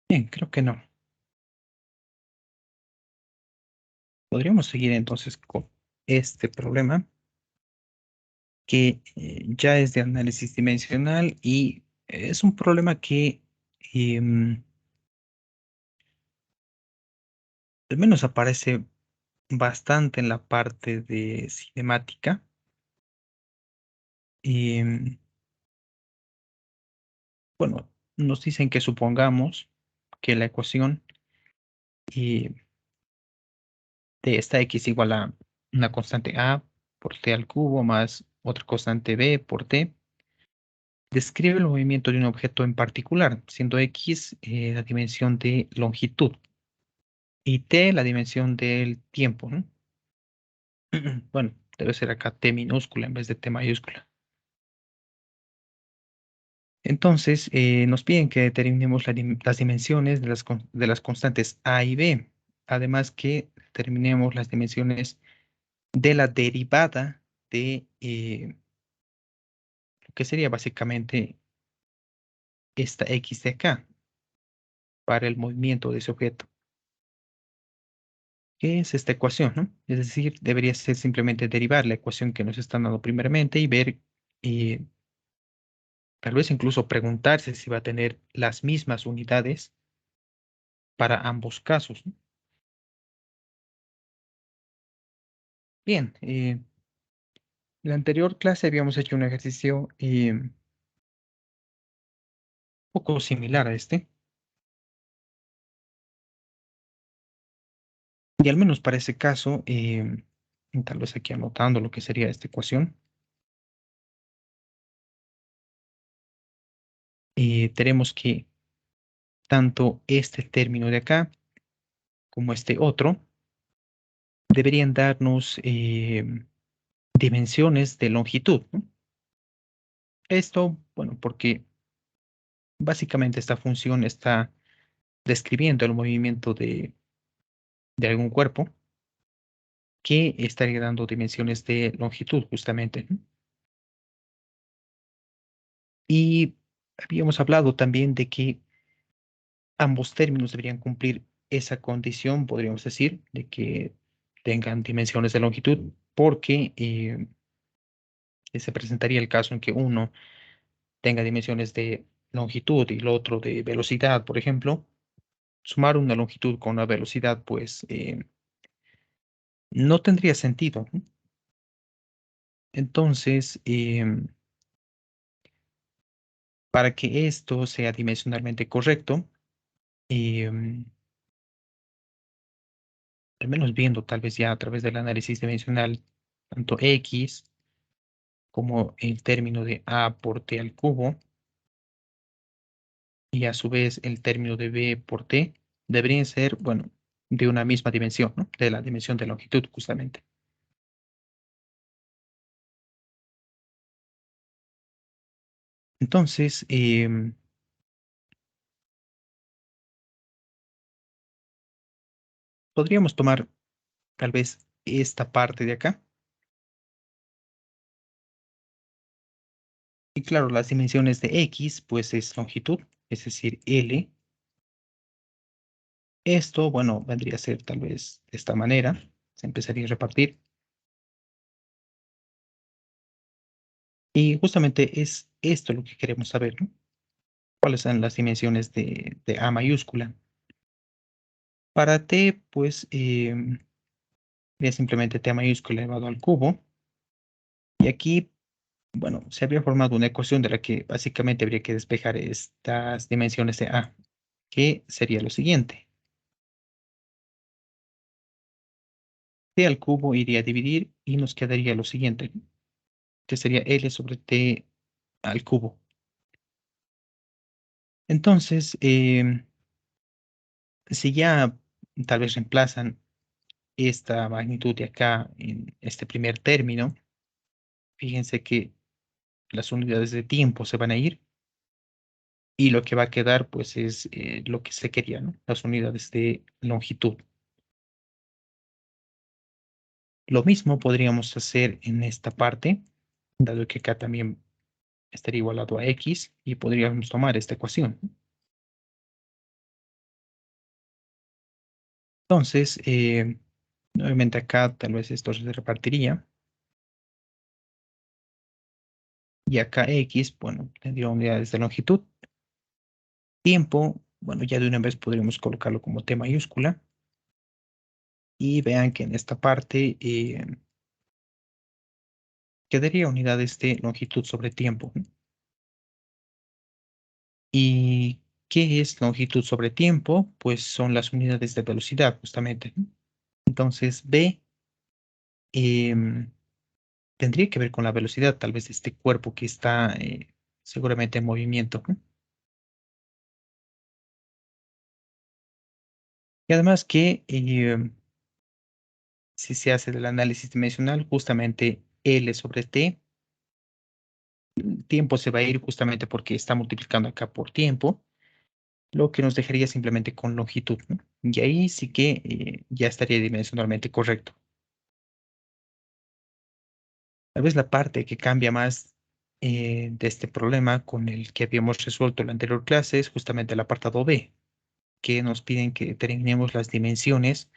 Bien, creo que no. Podríamos seguir entonces con este problema, que ya es de análisis dimensional y es un problema que em, al menos aparece bastante en la parte de cinemática. Em, bueno, nos dicen que supongamos que la ecuación de esta x igual a una constante a por t al cubo más otra constante b por t, describe el movimiento de un objeto en particular, siendo x la dimensión de longitud y t la dimensión del tiempo, ¿no? Bueno, debe ser acá t minúscula en vez de t mayúscula. Entonces, nos piden que determinemos las dimensiones de las constantes a y b. además que determinemos las dimensiones de la derivada de lo que sería básicamente esta X de acá para el movimiento de ese objeto. ¿Qué es esta ecuación, no? Es decir, debería ser simplemente derivar la ecuación que nos están dando primeramente y ver, eh, tal vez incluso preguntarse si va a tener las mismas unidades para ambos casos, ¿no? Bien, en la anterior clase habíamos hecho un ejercicio un poco similar a este, y al menos para ese caso, tal vez aquí anotando lo que sería esta ecuación, tenemos que tanto este término de acá como este otro deberían darnos dimensiones de longitud, ¿no? Esto, bueno, porque básicamente esta función está describiendo el movimiento de algún cuerpo que estaría dando dimensiones de longitud justamente, ¿no? Y habíamos hablado también de que ambos términos deberían cumplir esa condición, podríamos decir, de que tengan dimensiones de longitud, porque se presentaría el caso en que uno tenga dimensiones de longitud y el otro de velocidad, por ejemplo. Sumar una longitud con una velocidad, pues no tendría sentido, ¿no? Entonces, para que esto sea dimensionalmente correcto, em, al menos viendo tal vez ya a través del análisis dimensional, tanto X como el término de A por T al cubo, y a su vez el término de B por T, deberían ser, bueno, de una misma dimensión, ¿no? De la dimensión de longitud, justamente. Entonces, podríamos tomar tal vez esta parte de acá. Y claro, las dimensiones de X, pues es longitud, es decir, L. Esto, bueno, vendría a ser tal vez de esta manera. Se empezaría a repartir. Y justamente es esto lo que queremos saber, ¿no? ¿Cuáles son las dimensiones de A mayúscula? Para T, pues, sería simplemente T mayúscula elevado al cubo. Y aquí, bueno, se había formado una ecuación de la que básicamente habría que despejar estas dimensiones de A, que sería lo siguiente. T al cubo iría a dividir y nos quedaría lo siguiente, ¿no? Que sería L sobre T al cubo. Entonces, si ya tal vez reemplazan esta magnitud de acá en este primer término, fíjense que las unidades de tiempo se van a ir y lo que va a quedar pues es lo que se quería, ¿no? Las unidades de longitud. Lo mismo podríamos hacer en esta parte, dado que acá también estaría igualado a X y podríamos tomar esta ecuación, ¿no? Entonces, nuevamente acá tal vez esto se repartiría. Y acá X, bueno, tendría unidades de longitud. Tiempo, bueno, ya de una vez podríamos colocarlo como T mayúscula. Y vean que en esta parte quedaría unidades de longitud sobre tiempo, ¿no? ¿Y qué es longitud sobre tiempo? Pues son las unidades de velocidad, justamente, ¿no? Entonces, B em, tendría que ver con la velocidad, tal vez de este cuerpo que está seguramente en movimiento, ¿no? Y además que si se hace el análisis dimensional, justamente L sobre T, el tiempo se va a ir justamente porque está multiplicando acá por tiempo, lo que nos dejaría simplemente con longitud, ¿no? Y ahí sí que ya estaría dimensionalmente correcto. Tal vez la parte que cambia más de este problema con el que habíamos resuelto en la anterior clase es justamente el apartado B, que nos piden que determinemos las dimensiones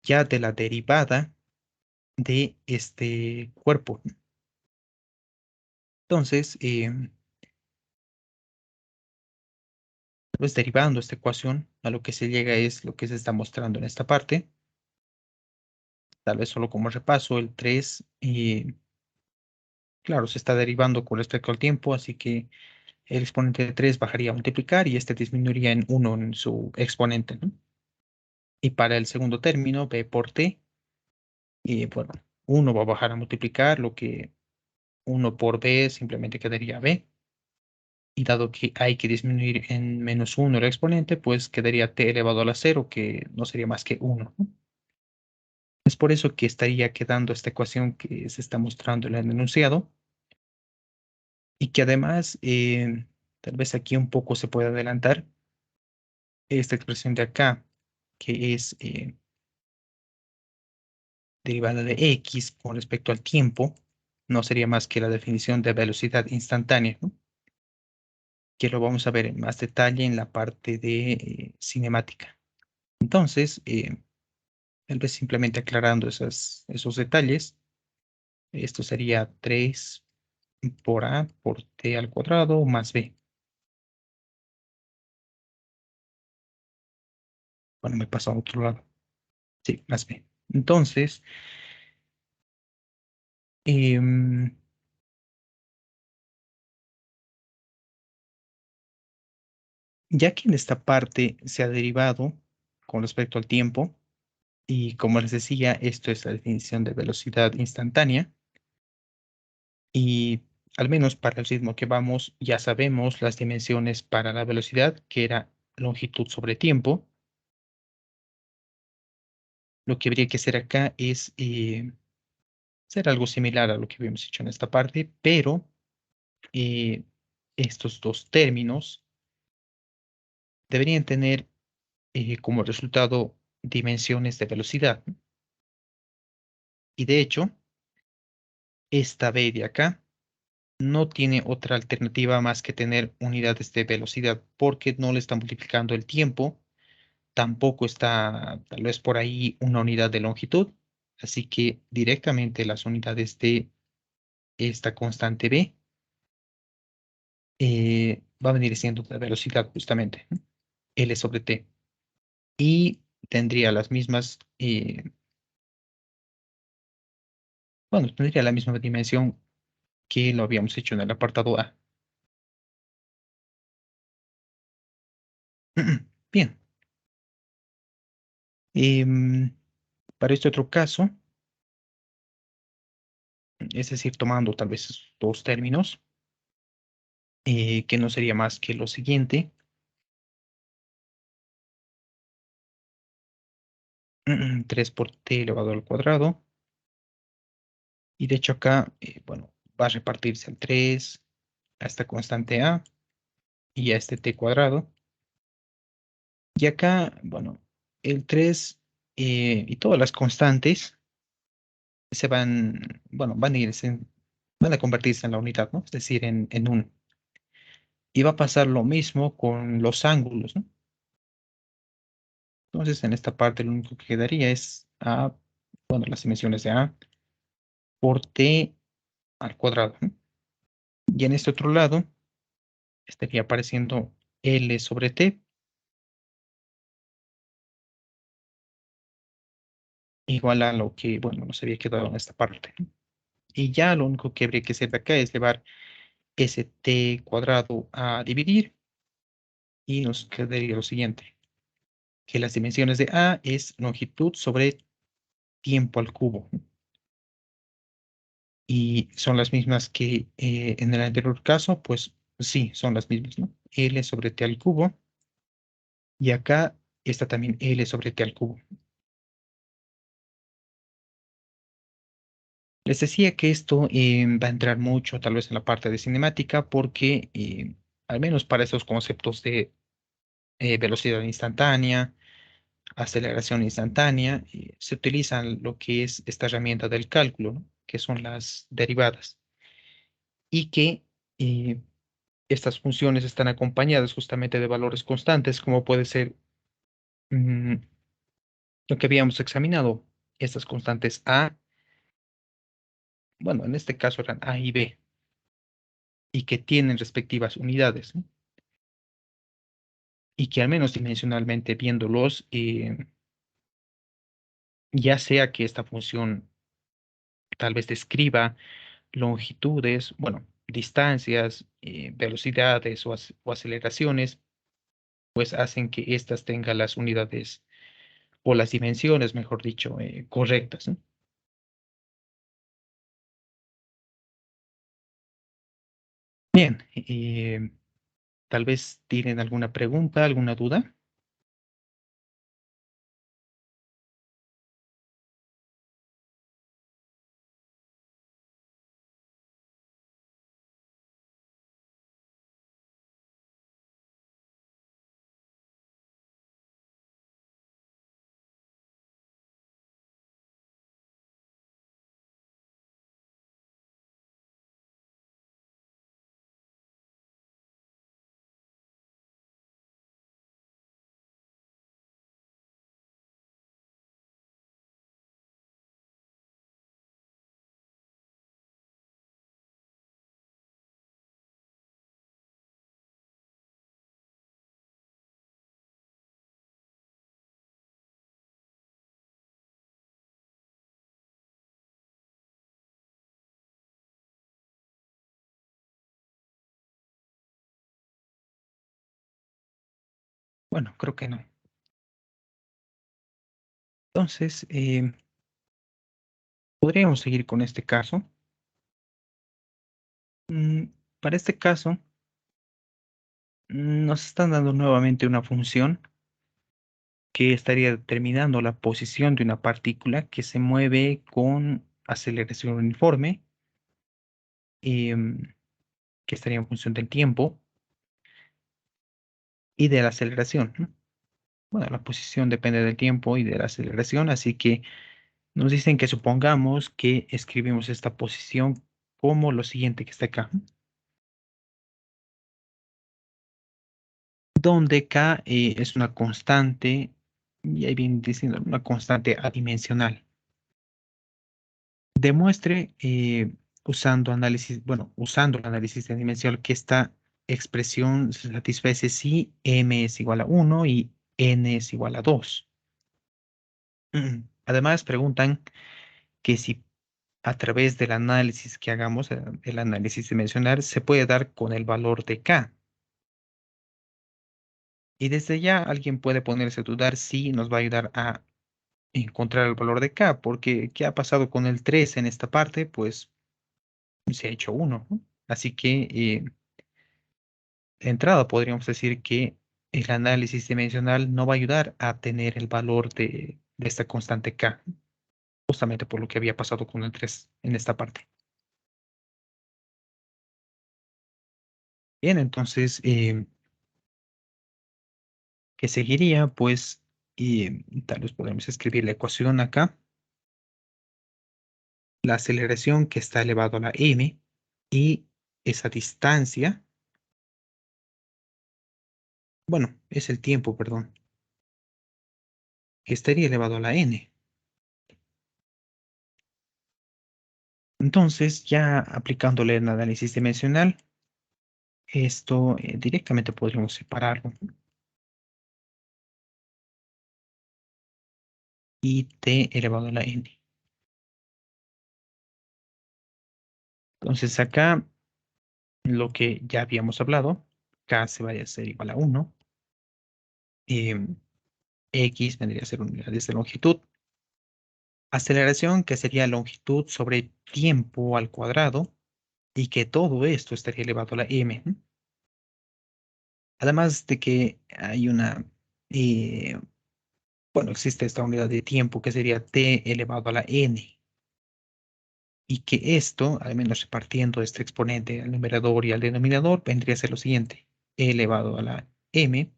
ya de la derivada de este cuerpo. Entonces, pues derivando esta ecuación, a lo que se llega es lo que se está mostrando en esta parte. Tal vez solo como repaso, el 3, claro, se está derivando con respecto al tiempo, así que el exponente de 3 bajaría a multiplicar y este disminuiría en 1 en su exponente, ¿no? Y para el segundo término, b por t, bueno, 1 va a bajar a multiplicar, lo que 1 por b simplemente quedaría b. Y dado que hay que disminuir en -1 el exponente, pues quedaría t elevado a la 0, que no sería más que 1, ¿no? Es por eso que estaría quedando esta ecuación que se está mostrando en el enunciado y que además, tal vez aquí un poco se puede adelantar esta expresión de acá, que es derivada de x con respecto al tiempo, no sería más que la definición de velocidad instantánea, ¿no? Que lo vamos a ver en más detalle en la parte de cinemática. Entonces, tal vez simplemente aclarando esos detalles, esto sería 3 por a por t al cuadrado más b. Bueno, me paso a otro lado. Sí, más b. Entonces, em, ya que en esta parte se ha derivado con respecto al tiempo, y como les decía, esto es la definición de velocidad instantánea, y al menos para el ritmo que vamos, ya sabemos las dimensiones para la velocidad, que era longitud sobre tiempo. Lo que habría que hacer acá es hacer algo similar a lo que habíamos hecho en esta parte, pero eh, estos dos términos deberían tener como resultado dimensiones de velocidad. Y de hecho, esta B de acá no tiene otra alternativa más que tener unidades de velocidad, porque no le está multiplicando el tiempo, tampoco está tal vez por ahí una unidad de longitud, así que directamente las unidades de esta constante B va a venir siendo de velocidad justamente, ¿no? L sobre T. Y tendría las mismas, bueno, tendría la misma dimensión que lo habíamos hecho en el apartado A. Bien. Em, para este otro caso, es decir, tomando tal vez esos dos términos, que no sería más que lo siguiente. 3 por t elevado al cuadrado. Y de hecho acá, bueno, va a repartirse el 3 a esta constante a y a este t cuadrado. Y acá, bueno, el 3 y todas las constantes se van, bueno, van a convertirse en la unidad, ¿no? Es decir, en 1. Y va a pasar lo mismo con los ángulos, ¿no? Entonces, en esta parte lo único que quedaría es a, bueno, las dimensiones de a por t al cuadrado, ¿no? Y en este otro lado estaría apareciendo L sobre T igual a lo que, bueno, nos había quedado en esta parte, ¿no? Y ya lo único que habría que hacer de acá es llevar ese T cuadrado a dividir y nos quedaría lo siguiente, que las dimensiones de A es longitud sobre tiempo al cubo, ¿no? Y son las mismas que en el anterior caso, pues sí, son las mismas, ¿no? L sobre T al cubo y acá está también L sobre T al cubo. Les decía que esto va a entrar mucho tal vez en la parte de cinemática porque al menos para esos conceptos de velocidad instantánea, aceleración instantánea, se utilizan lo que es esta herramienta del cálculo, ¿no? Que son las derivadas, y que eh, estas funciones están acompañadas justamente de valores constantes, como puede ser mm, lo que habíamos examinado, estas constantes A, bueno, en este caso eran A y B, y que tienen respectivas unidades, ¿no? Y que al menos dimensionalmente viéndolos, ya sea que esta función tal vez describa longitudes, bueno, distancias, velocidades o aceleraciones, pues hacen que éstas tengan las unidades o las dimensiones, mejor dicho, correctas, ¿no? Bien, tal vez tienen alguna pregunta, alguna duda. Bueno, creo que no. Entonces, podríamos seguir con este caso. Mm, para este caso, nos están dando nuevamente una función que estaría determinando la posición de una partícula que se mueve con aceleración uniforme, em, que estaría en función del tiempo y de la aceleración, ¿no? Bueno, la posición depende del tiempo y de la aceleración, así que nos dicen que supongamos que escribimos esta posición como lo siguiente que está acá, donde K es una constante, y ahí viene diciendo una constante adimensional. Demuestre usando análisis, bueno, usando el análisis de dimensión que esta expresión se satisface si m es igual a 1 y n es igual a 2. Además, preguntan que si a través del análisis que hagamos, el análisis dimensional, se puede dar con el valor de K. Y desde ya alguien puede ponerse a dudar si nos va a ayudar a encontrar el valor de K, porque ¿qué ha pasado con el 3 en esta parte? Pues se ha hecho 1, ¿no? Así que de entrada podríamos decir que el análisis dimensional no va a ayudar a tener el valor de esta constante K, justamente por lo que había pasado con el 3 en esta parte. Bien, entonces, ¿qué seguiría? Pues, tal vez podemos escribir la ecuación acá. La aceleración que está elevado a la m y esa distancia, bueno, es el tiempo, perdón, que estaría elevado a la n. Entonces, ya aplicándole el análisis dimensional, esto directamente podríamos separarlo. Y t elevado a la n. Entonces acá lo que ya habíamos hablado, k se vaya a ser igual a 1, em, x vendría a ser unidades de longitud, aceleración que sería longitud sobre tiempo al cuadrado, y que todo esto estaría elevado a la m. Además de que hay una, eh, bueno, existe esta unidad de tiempo que sería t elevado a la n, y que esto, al menos repartiendo este exponente al numerador y al denominador, vendría a ser lo siguiente: e elevado a la m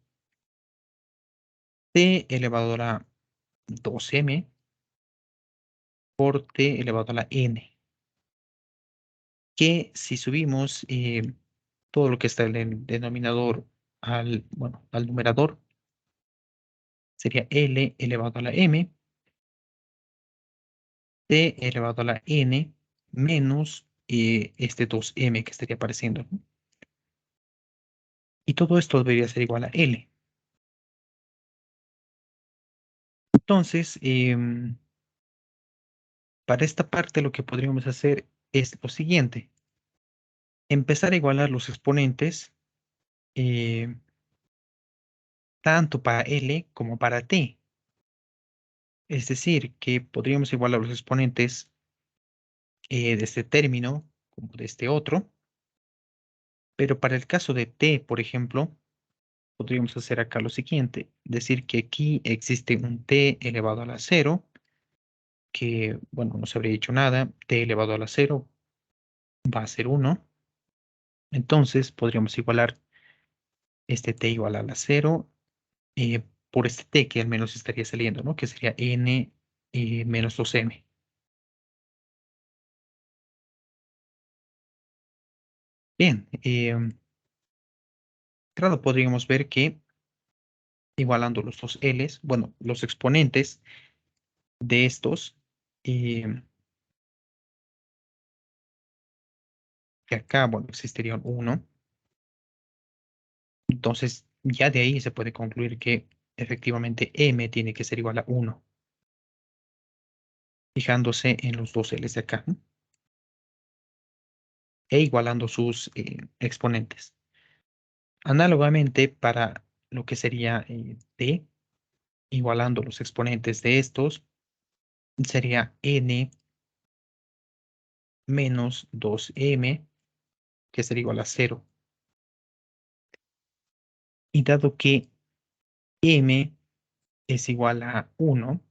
t elevado a la 2m por t elevado a la n. Que si subimos todo lo que está en el denominador al numerador, sería L elevado a la M, T elevado a la N, menos este 2M que estaría apareciendo, ¿no? Y todo esto debería ser igual a L. Entonces, para esta parte lo que podríamos hacer es lo siguiente. Empezar a igualar los exponentes eh, tanto para L como para T. Es decir, que podríamos igualar los exponentes de este término como de este otro, pero para el caso de T, por ejemplo, podríamos hacer acá lo siguiente, decir que aquí existe un T elevado a la 0, que, bueno, no se habría dicho nada, T elevado a la 0 va a ser 1, entonces podríamos igualar este T igual a la 0 por este T que al menos estaría saliendo, ¿no? Que sería N menos 2M. Bien, claro, podríamos ver que igualando los dos L's, bueno, los exponentes de estos, eh, que acá, bueno, existiría un 1. Entonces, ya de ahí se puede concluir que efectivamente M tiene que ser igual a 1, fijándose en los dos L's de acá, ¿no? E igualando sus exponentes. Análogamente, para lo que sería T, igualando los exponentes de estos, sería N menos 2M, que sería igual a 0. Y dado que M es igual a 1,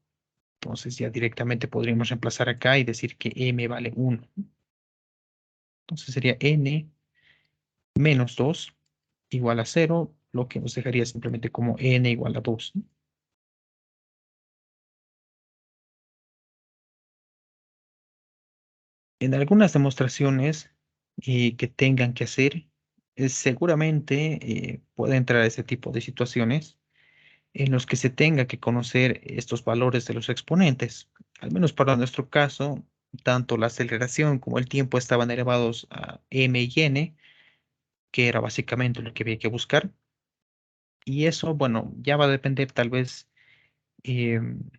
entonces ya directamente podríamos reemplazar acá y decir que M vale 1. Entonces sería N menos 2 igual a 0, lo que nos dejaría simplemente como N igual a 2. En algunas demostraciones que tengan que hacer, seguramente puede entrar a ese tipo de situaciones en los que se tenga que conocer estos valores de los exponentes. Al menos para nuestro caso, tanto la aceleración como el tiempo estaban elevados a m y n, que era básicamente lo que había que buscar. Y eso, bueno, ya va a depender tal vez, en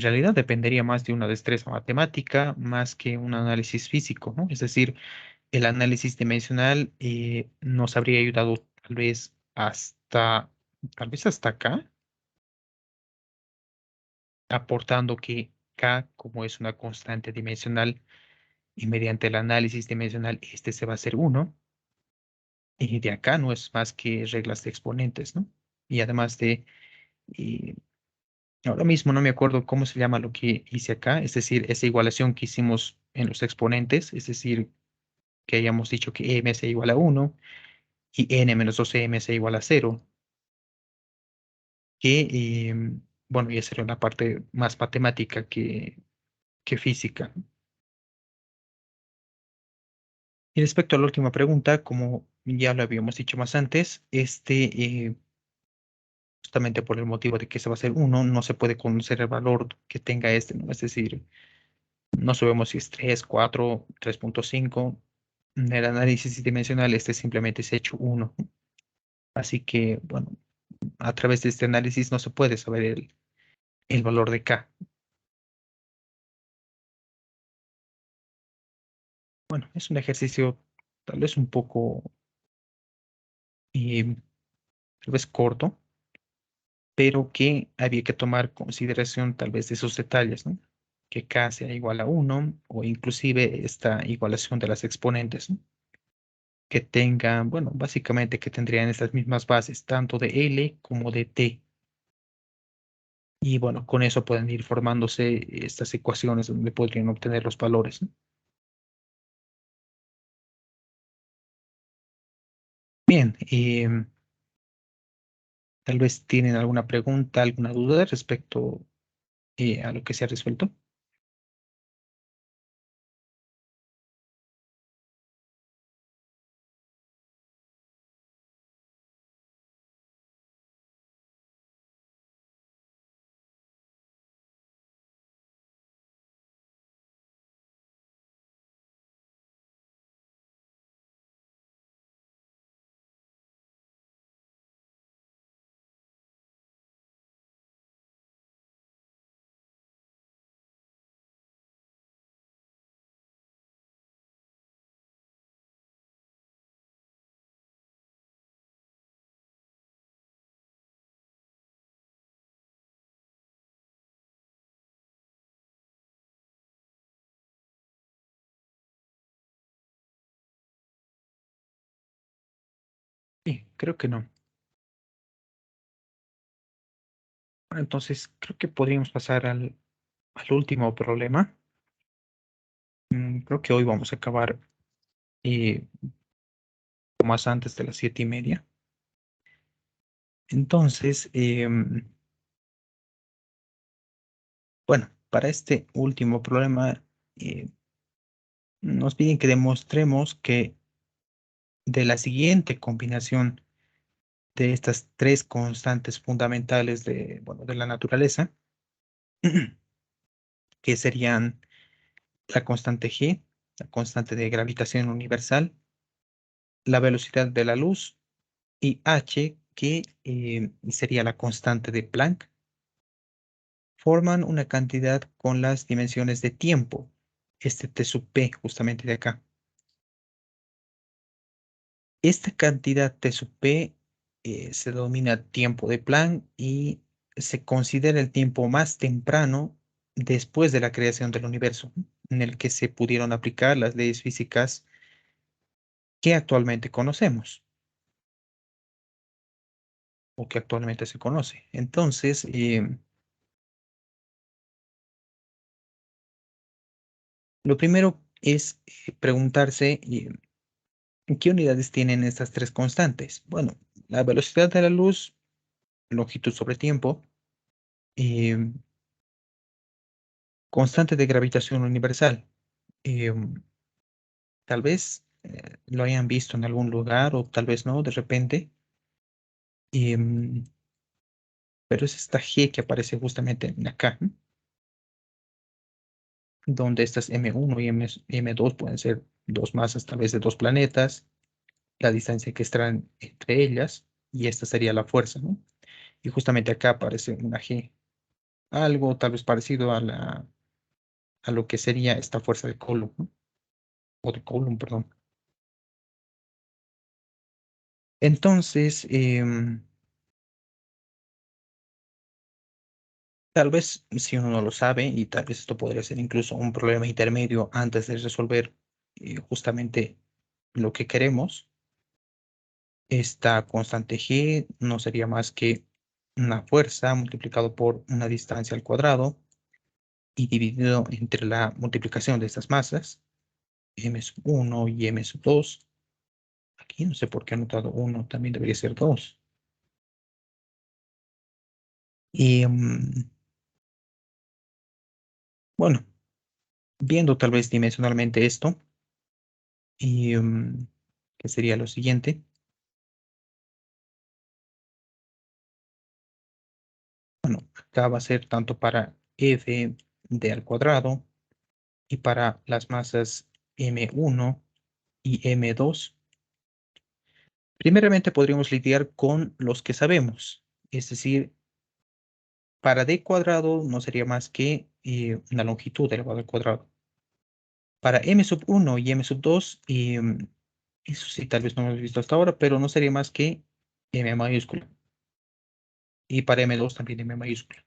realidad dependería más de una destreza matemática más que un análisis físico, ¿no? Es decir, el análisis dimensional nos habría ayudado tal vez hasta acá, aportando que K, como es una constante dimensional, y mediante el análisis dimensional este se va a hacer 1, y de acá no es más que reglas de exponentes, ¿no? Y además eh, ahora mismo no me acuerdo cómo se llama lo que hice acá, es decir, esa igualación que hicimos en los exponentes, es decir, que hayamos dicho que m sea igual a 1 y n menos 2m sea igual a 0, que, bueno, ya sería una parte más matemática que física. Y respecto a la última pregunta, como ya lo habíamos dicho más antes, justamente por el motivo de que se va a hacer 1, no se puede conocer el valor que tenga este, ¿no? Es decir, no sabemos si es 3, 4, 3.5. En el análisis dimensional, este simplemente es hecho 1. Así que, bueno, a través de este análisis no se puede saber el valor de K. Bueno, es un ejercicio tal vez un poco, eh, tal vez corto, pero que había que tomar consideración tal vez de esos detalles, ¿no? Que K sea igual a 1 o inclusive esta igualación de las exponentes, ¿no? Que tengan, bueno, básicamente que tendrían estas mismas bases, tanto de L como de T. Y bueno, con eso pueden ir formándose estas ecuaciones donde podrían obtener los valores, ¿no? Bien, Tal vez tienen alguna pregunta, alguna duda respecto a lo que se ha resuelto. Sí, creo que no. Bueno, entonces, creo que podríamos pasar al último problema. Creo que hoy vamos a acabar eh, más antes de las 7:30. Entonces, bueno, para este último problema, nos piden que demostremos que de la siguiente combinación de estas tres constantes fundamentales bueno, de la naturaleza, que serían la constante G, la constante de gravitación universal, la velocidad de la luz y H, que sería la constante de Planck, forman una cantidad con las dimensiones de tiempo, este T sub P justamente de acá. Esta cantidad T sub P se denomina tiempo de Planck y se considera el tiempo más temprano después de la creación del universo, en el que se pudieron aplicar las leyes físicas que actualmente conocemos o que actualmente se conoce. Entonces, lo primero es preguntarse qué unidades tienen estas tres constantes. Bueno, la velocidad de la luz, longitud sobre tiempo, eh, constante de gravitación universal. Eh, Tal vez lo hayan visto en algún lugar o tal vez no, de repente. em, pero es esta G que aparece justamente en acá, ¿no? Donde estas M1 y M2 pueden ser dos masas tal vez de dos planetas, la distancia que estarán entre ellas, y esta sería la fuerza, ¿no? Y justamente acá aparece una G, algo tal vez parecido a lo que sería esta fuerza de Coulomb, ¿no? O de Coulomb, perdón. Entonces, tal vez si uno no lo sabe, y tal vez esto podría ser incluso un problema intermedio antes de resolver justamente lo que queremos, esta constante G no sería más que una fuerza multiplicado por una distancia al cuadrado y dividido entre la multiplicación de estas masas, m sub 1 y m sub 2. Aquí no sé por qué he anotado 1, también debería ser 2. Y bueno, viendo tal vez dimensionalmente esto, y que sería lo siguiente. Bueno, acá va a ser tanto para f de al cuadrado y para las masas m1 y m2. Primeramente podríamos lidiar con los que sabemos, es decir, para d cuadrado no sería más que una longitud elevado al cuadrado. Para m sub 1 y m sub 2, eso sí, tal vez no lo hemos visto hasta ahora, pero no sería más que m mayúscula. Y para m2 también m mayúscula.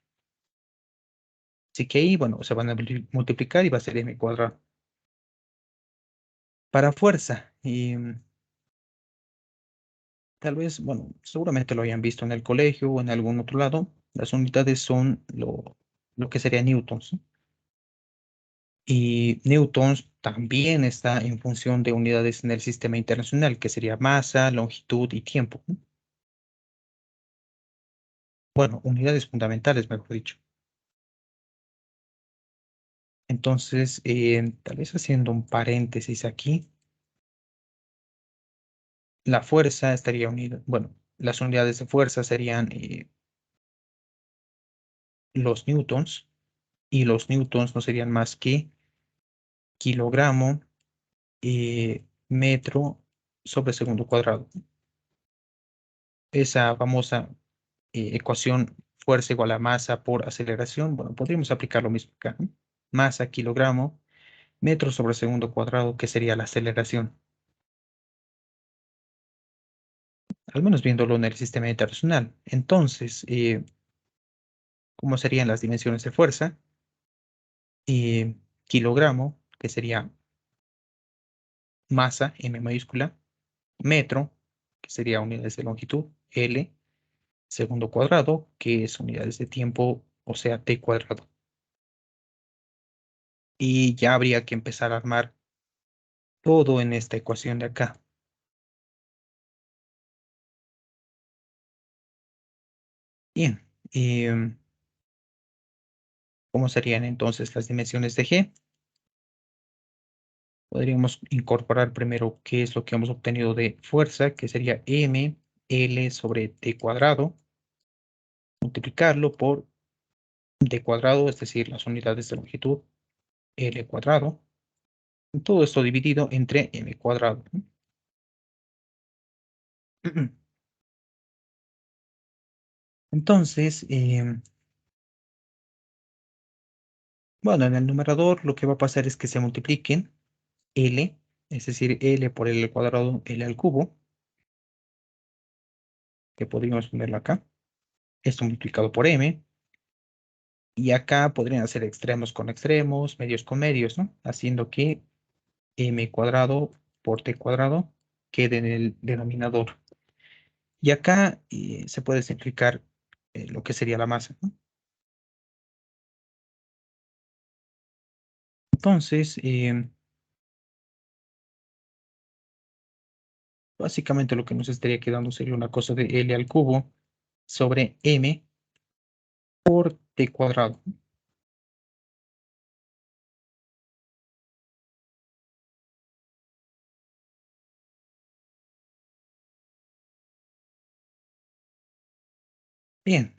Así que ahí, bueno, se van a multiplicar y va a ser m cuadrado. Para fuerza, tal vez, bueno, seguramente lo hayan visto en el colegio o en algún otro lado. Las unidades son lo que sería newtons, ¿no? Y newtons también está en función de unidades en el sistema internacional, que sería masa, longitud y tiempo, ¿no? Bueno, unidades fundamentales, mejor dicho. Entonces, tal vez haciendo un paréntesis aquí, la fuerza estaría unida. Bueno, las unidades de fuerza serían los newtons, y los newtons no serían más que kilogramo metro sobre segundo cuadrado. Esa famosa ecuación fuerza igual a masa por aceleración, bueno, podríamos aplicar lo mismo acá, ¿no? Masa, kilogramo, metro sobre segundo cuadrado, que sería la aceleración. Al menos viéndolo en el sistema internacional. Entonces, ¿cómo serían las dimensiones de fuerza? Kilogramo, que sería masa, M mayúscula, metro, que sería unidades de longitud, L, segundo cuadrado, que es unidades de tiempo, o sea, T cuadrado. Y ya habría que empezar a armar todo en esta ecuación de acá. Bien, ¿cómo serían entonces las dimensiones de G? Podríamos incorporar primero qué es lo que hemos obtenido de fuerza, que sería M, L sobre T cuadrado, multiplicarlo por D cuadrado, es decir, las unidades de longitud, L cuadrado. Todo esto dividido entre M cuadrado. Entonces, bueno, en el numerador lo que va a pasar es que se multipliquen L, es decir, L por L cuadrado, L al cubo, que podríamos ponerlo acá. Esto multiplicado por M. Y acá podrían hacer extremos con extremos, medios con medios, ¿no? Haciendo que M cuadrado por T cuadrado quede en el denominador. Y acá se puede simplificar lo que sería la masa, ¿no? Entonces, básicamente lo que nos estaría quedando sería una cosa de L al cubo sobre M por T cuadrado. Bien,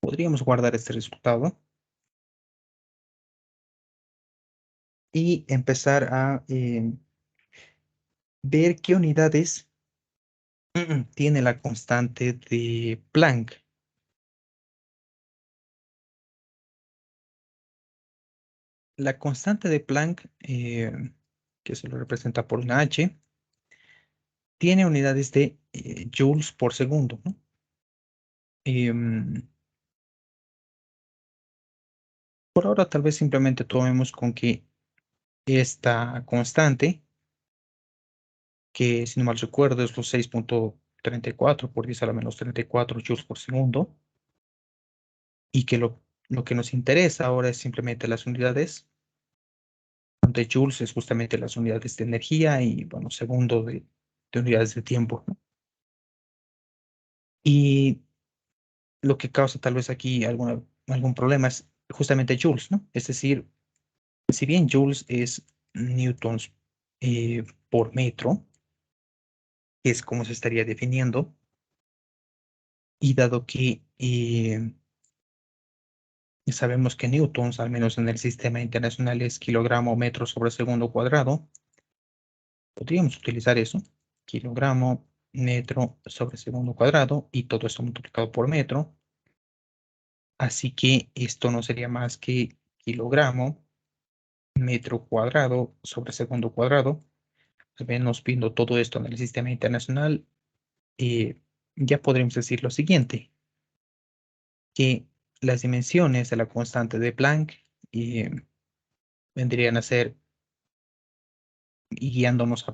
podríamos guardar este resultado y empezar a ver qué unidades tiene la constante de Planck. La constante de Planck, que se lo representa por una H, tiene unidades de joules por segundo, ¿no? Em, por ahora tal vez simplemente tomemos con que esta constante, que si no mal recuerdo es los 6,34 por 10 a la menos 34 joules por segundo, y que lo que nos interesa ahora es simplemente las unidades de joules, es justamente las unidades de energía y, bueno, segundo de unidades de tiempo, ¿no? Y lo que causa tal vez aquí algún problema es justamente joules, ¿no? Es decir, si bien joules es newtons por metro, que es como se estaría definiendo, y dado que sabemos que newtons, al menos en el sistema internacional, es kilogramo metro sobre segundo cuadrado, podríamos utilizar eso, kilogramo metro sobre segundo cuadrado, y todo esto multiplicado por metro. Así que esto no sería más que kilogramo metro cuadrado sobre segundo cuadrado. Al menos viendo todo esto en el sistema internacional, eh, ya podríamos decir lo siguiente, que las dimensiones de la constante de Planck eh, vendrían a ser, y guiándonos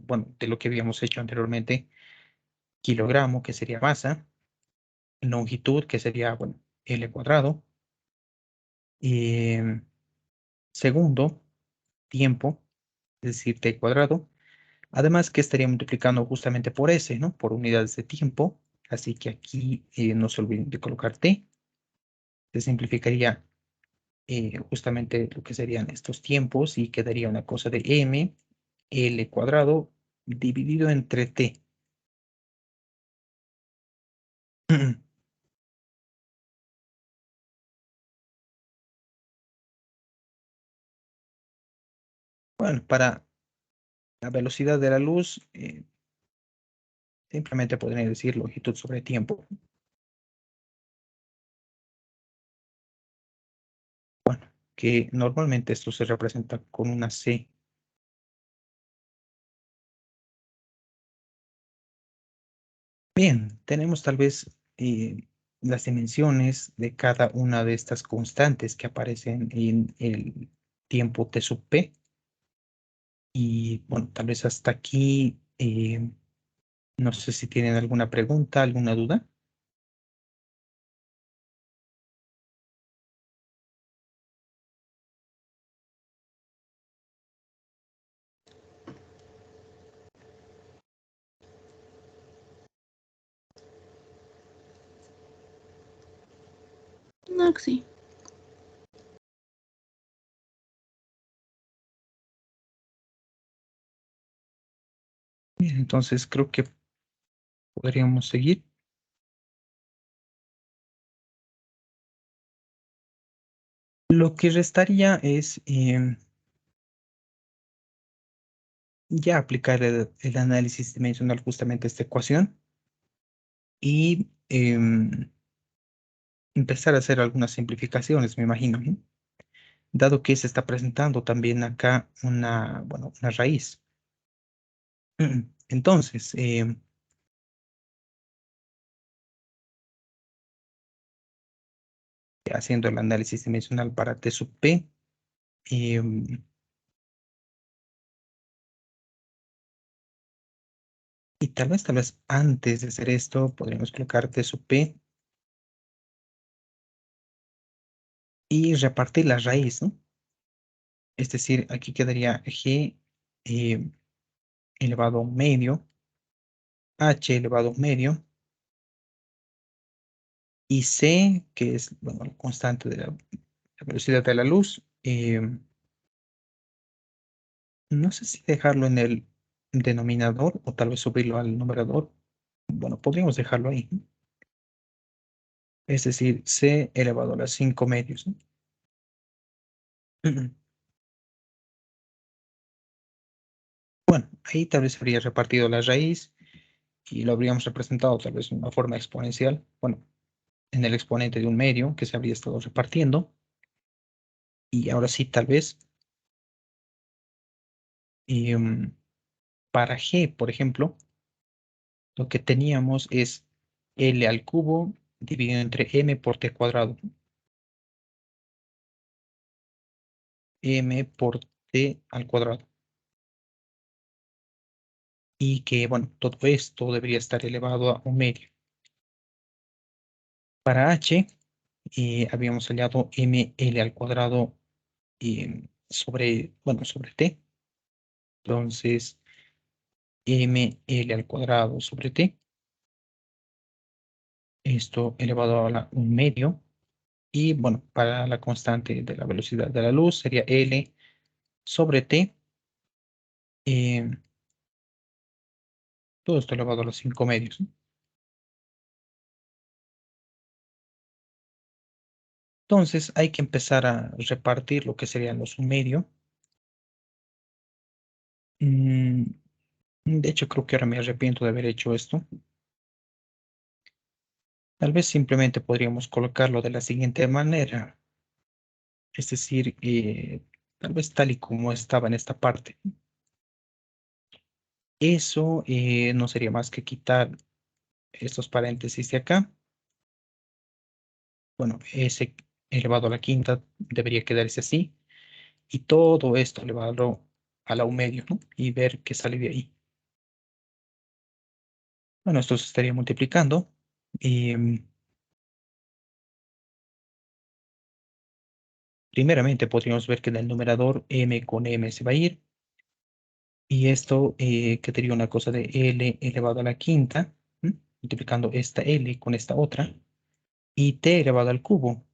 bueno, de lo que habíamos hecho anteriormente, kilogramo, que sería masa, longitud, que sería, bueno, L cuadrado, segundo, tiempo, es decir, T cuadrado, Además que estaría multiplicando justamente por S, ¿no? Por unidades de tiempo. Así que aquí no se olviden de colocar T. Se simplificaría justamente lo que serían estos tiempos y quedaría una cosa de M, L cuadrado, dividido entre T. Bueno, para la velocidad de la luz, simplemente podría decir longitud sobre tiempo. Que normalmente esto se representa con una C. Bien, tenemos tal vez las dimensiones de cada una de estas constantes que aparecen en el tiempo T sub P. Y bueno, tal vez hasta aquí, no sé si tienen alguna pregunta, alguna duda.
No, sí.
Bien, entonces creo que podríamos seguir. Lo que restaría es ya aplicar el análisis dimensional justamente a esta ecuación y empezar a hacer algunas simplificaciones, me imagino, ¿no? Dado que se está presentando también acá una, bueno, una raíz. Entonces, haciendo el análisis dimensional para T sub P, y tal vez antes de hacer esto, podríamos colocar T sub P y repartir la raíz, ¿no? Es decir, aquí quedaría G eh, elevado a un medio, H elevado a un medio, y C, que es, bueno, la constante de la velocidad de la luz. No sé si dejarlo en el denominador o tal vez subirlo al numerador. Bueno, podríamos dejarlo ahí, ¿no? Es decir, C elevado a las 5 medios, ¿no? Bueno, ahí tal vez habría repartido la raíz y lo habríamos representado tal vez de una forma exponencial. Bueno, en el exponente de un medio que se habría estado repartiendo. Y ahora sí, tal vez para G, por ejemplo, lo que teníamos es L al cubo dividido entre M por T cuadrado. M por T al cuadrado. Y que, bueno, todo esto debería estar elevado a un medio. Para H, habíamos hallado ml al cuadrado sobre, bueno, sobre T. Entonces, ml al cuadrado sobre T. Esto elevado a un medio. Y bueno, para la constante de la velocidad de la luz sería L sobre T. eh, Todo esto elevado a los 5 medios, ¿no? Entonces hay que empezar a repartir lo que serían los un medio. Mm, de hecho, creo que ahora me arrepiento de haber hecho esto. Tal vez simplemente podríamos colocarlo de la siguiente manera. Es decir, tal vez tal y como estaba en esta parte. Eso no sería más que quitar estos paréntesis de acá. Bueno, ese elevado a la quinta debería quedarse así. Y todo esto elevado a la un medio, ¿no? Y ver qué sale de ahí. Bueno, esto se estaría multiplicando. Primeramente podríamos ver que en el numerador m con m se va a ir. Y esto quedaría una cosa de L elevado a la quinta, ¿m? Multiplicando esta L con esta otra, y T elevado al cubo.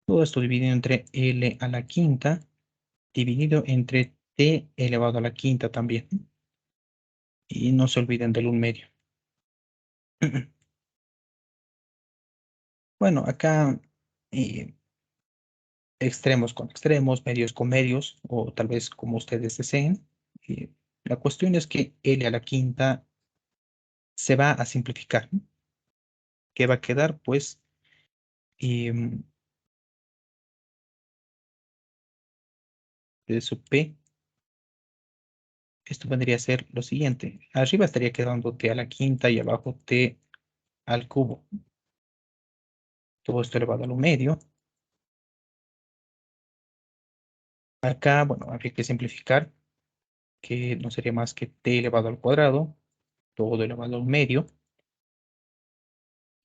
Todo esto dividido entre L a la quinta, dividido entre T elevado a la quinta también. Y no se olviden del un medio. Bueno, acá eh, extremos con extremos, medios con medios, o tal vez como ustedes deseen. Eh, la cuestión es que L a la quinta se va a simplificar, ¿no? ¿Qué va a quedar? Pues em, de su P, esto vendría a ser lo siguiente. Arriba estaría quedando T a la quinta y abajo T al cubo. Todo esto elevado a lo medio. Acá, bueno, habría que simplificar, que no sería más que T elevado al cuadrado, todo elevado al medio.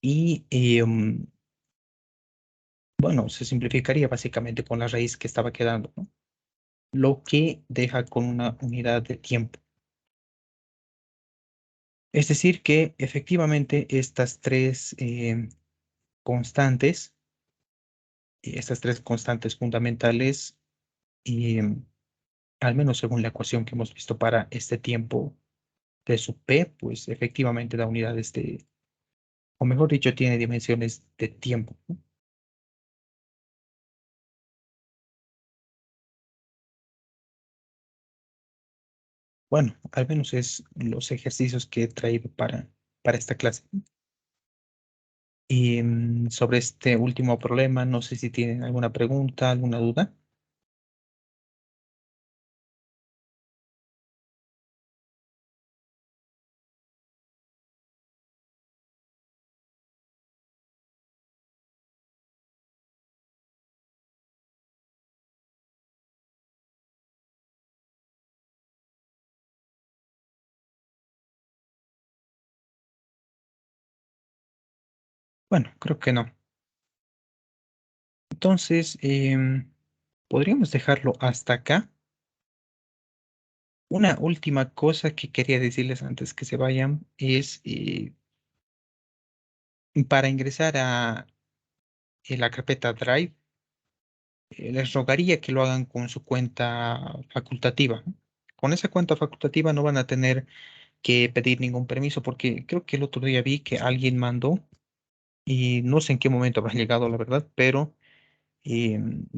Y bueno, se simplificaría básicamente con la raíz que estaba quedando, ¿no? Lo que deja con una unidad de tiempo. Es decir, que efectivamente estas tres constantes, estas tres constantes fundamentales, em, al menos según la ecuación que hemos visto para este tiempo de su P, pues efectivamente da unidades de, o mejor dicho, tiene dimensiones de tiempo, ¿no? Bueno, al menos es los ejercicios que he traído para esta clase. Y sobre este último problema, no sé si tienen alguna pregunta, alguna duda. Bueno, creo que no. Entonces, podríamos dejarlo hasta acá. Una última cosa que quería decirles antes que se vayan es para ingresar a la carpeta Drive, les rogaría que lo hagan con su cuenta facultativa. Con esa cuenta facultativa no van a tener que pedir ningún permiso porque creo que el otro día vi que alguien mandó y no sé en qué momento habrá llegado, la verdad, pero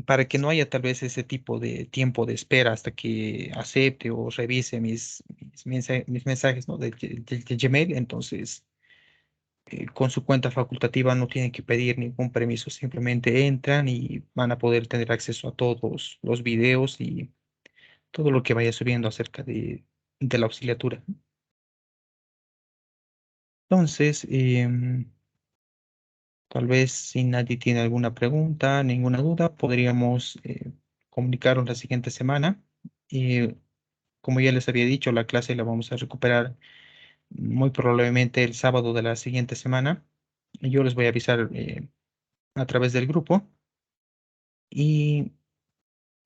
para que no haya tal vez ese tipo de tiempo de espera hasta que acepte o revise mis mensajes, ¿no? de Gmail, entonces con su cuenta facultativa no tienen que pedir ningún permiso, simplemente entran y van a poder tener acceso a todos los videos y todo lo que vaya subiendo acerca de la auxiliatura. Entonces, tal vez si nadie tiene alguna pregunta, ninguna duda, podríamos comunicarnos la siguiente semana. Y como ya les había dicho, la clase la vamos a recuperar muy probablemente el sábado de la siguiente semana. Yo les voy a avisar a través del grupo. Y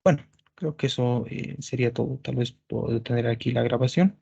bueno, creo que eso sería todo. Tal vez puedo detener aquí la grabación.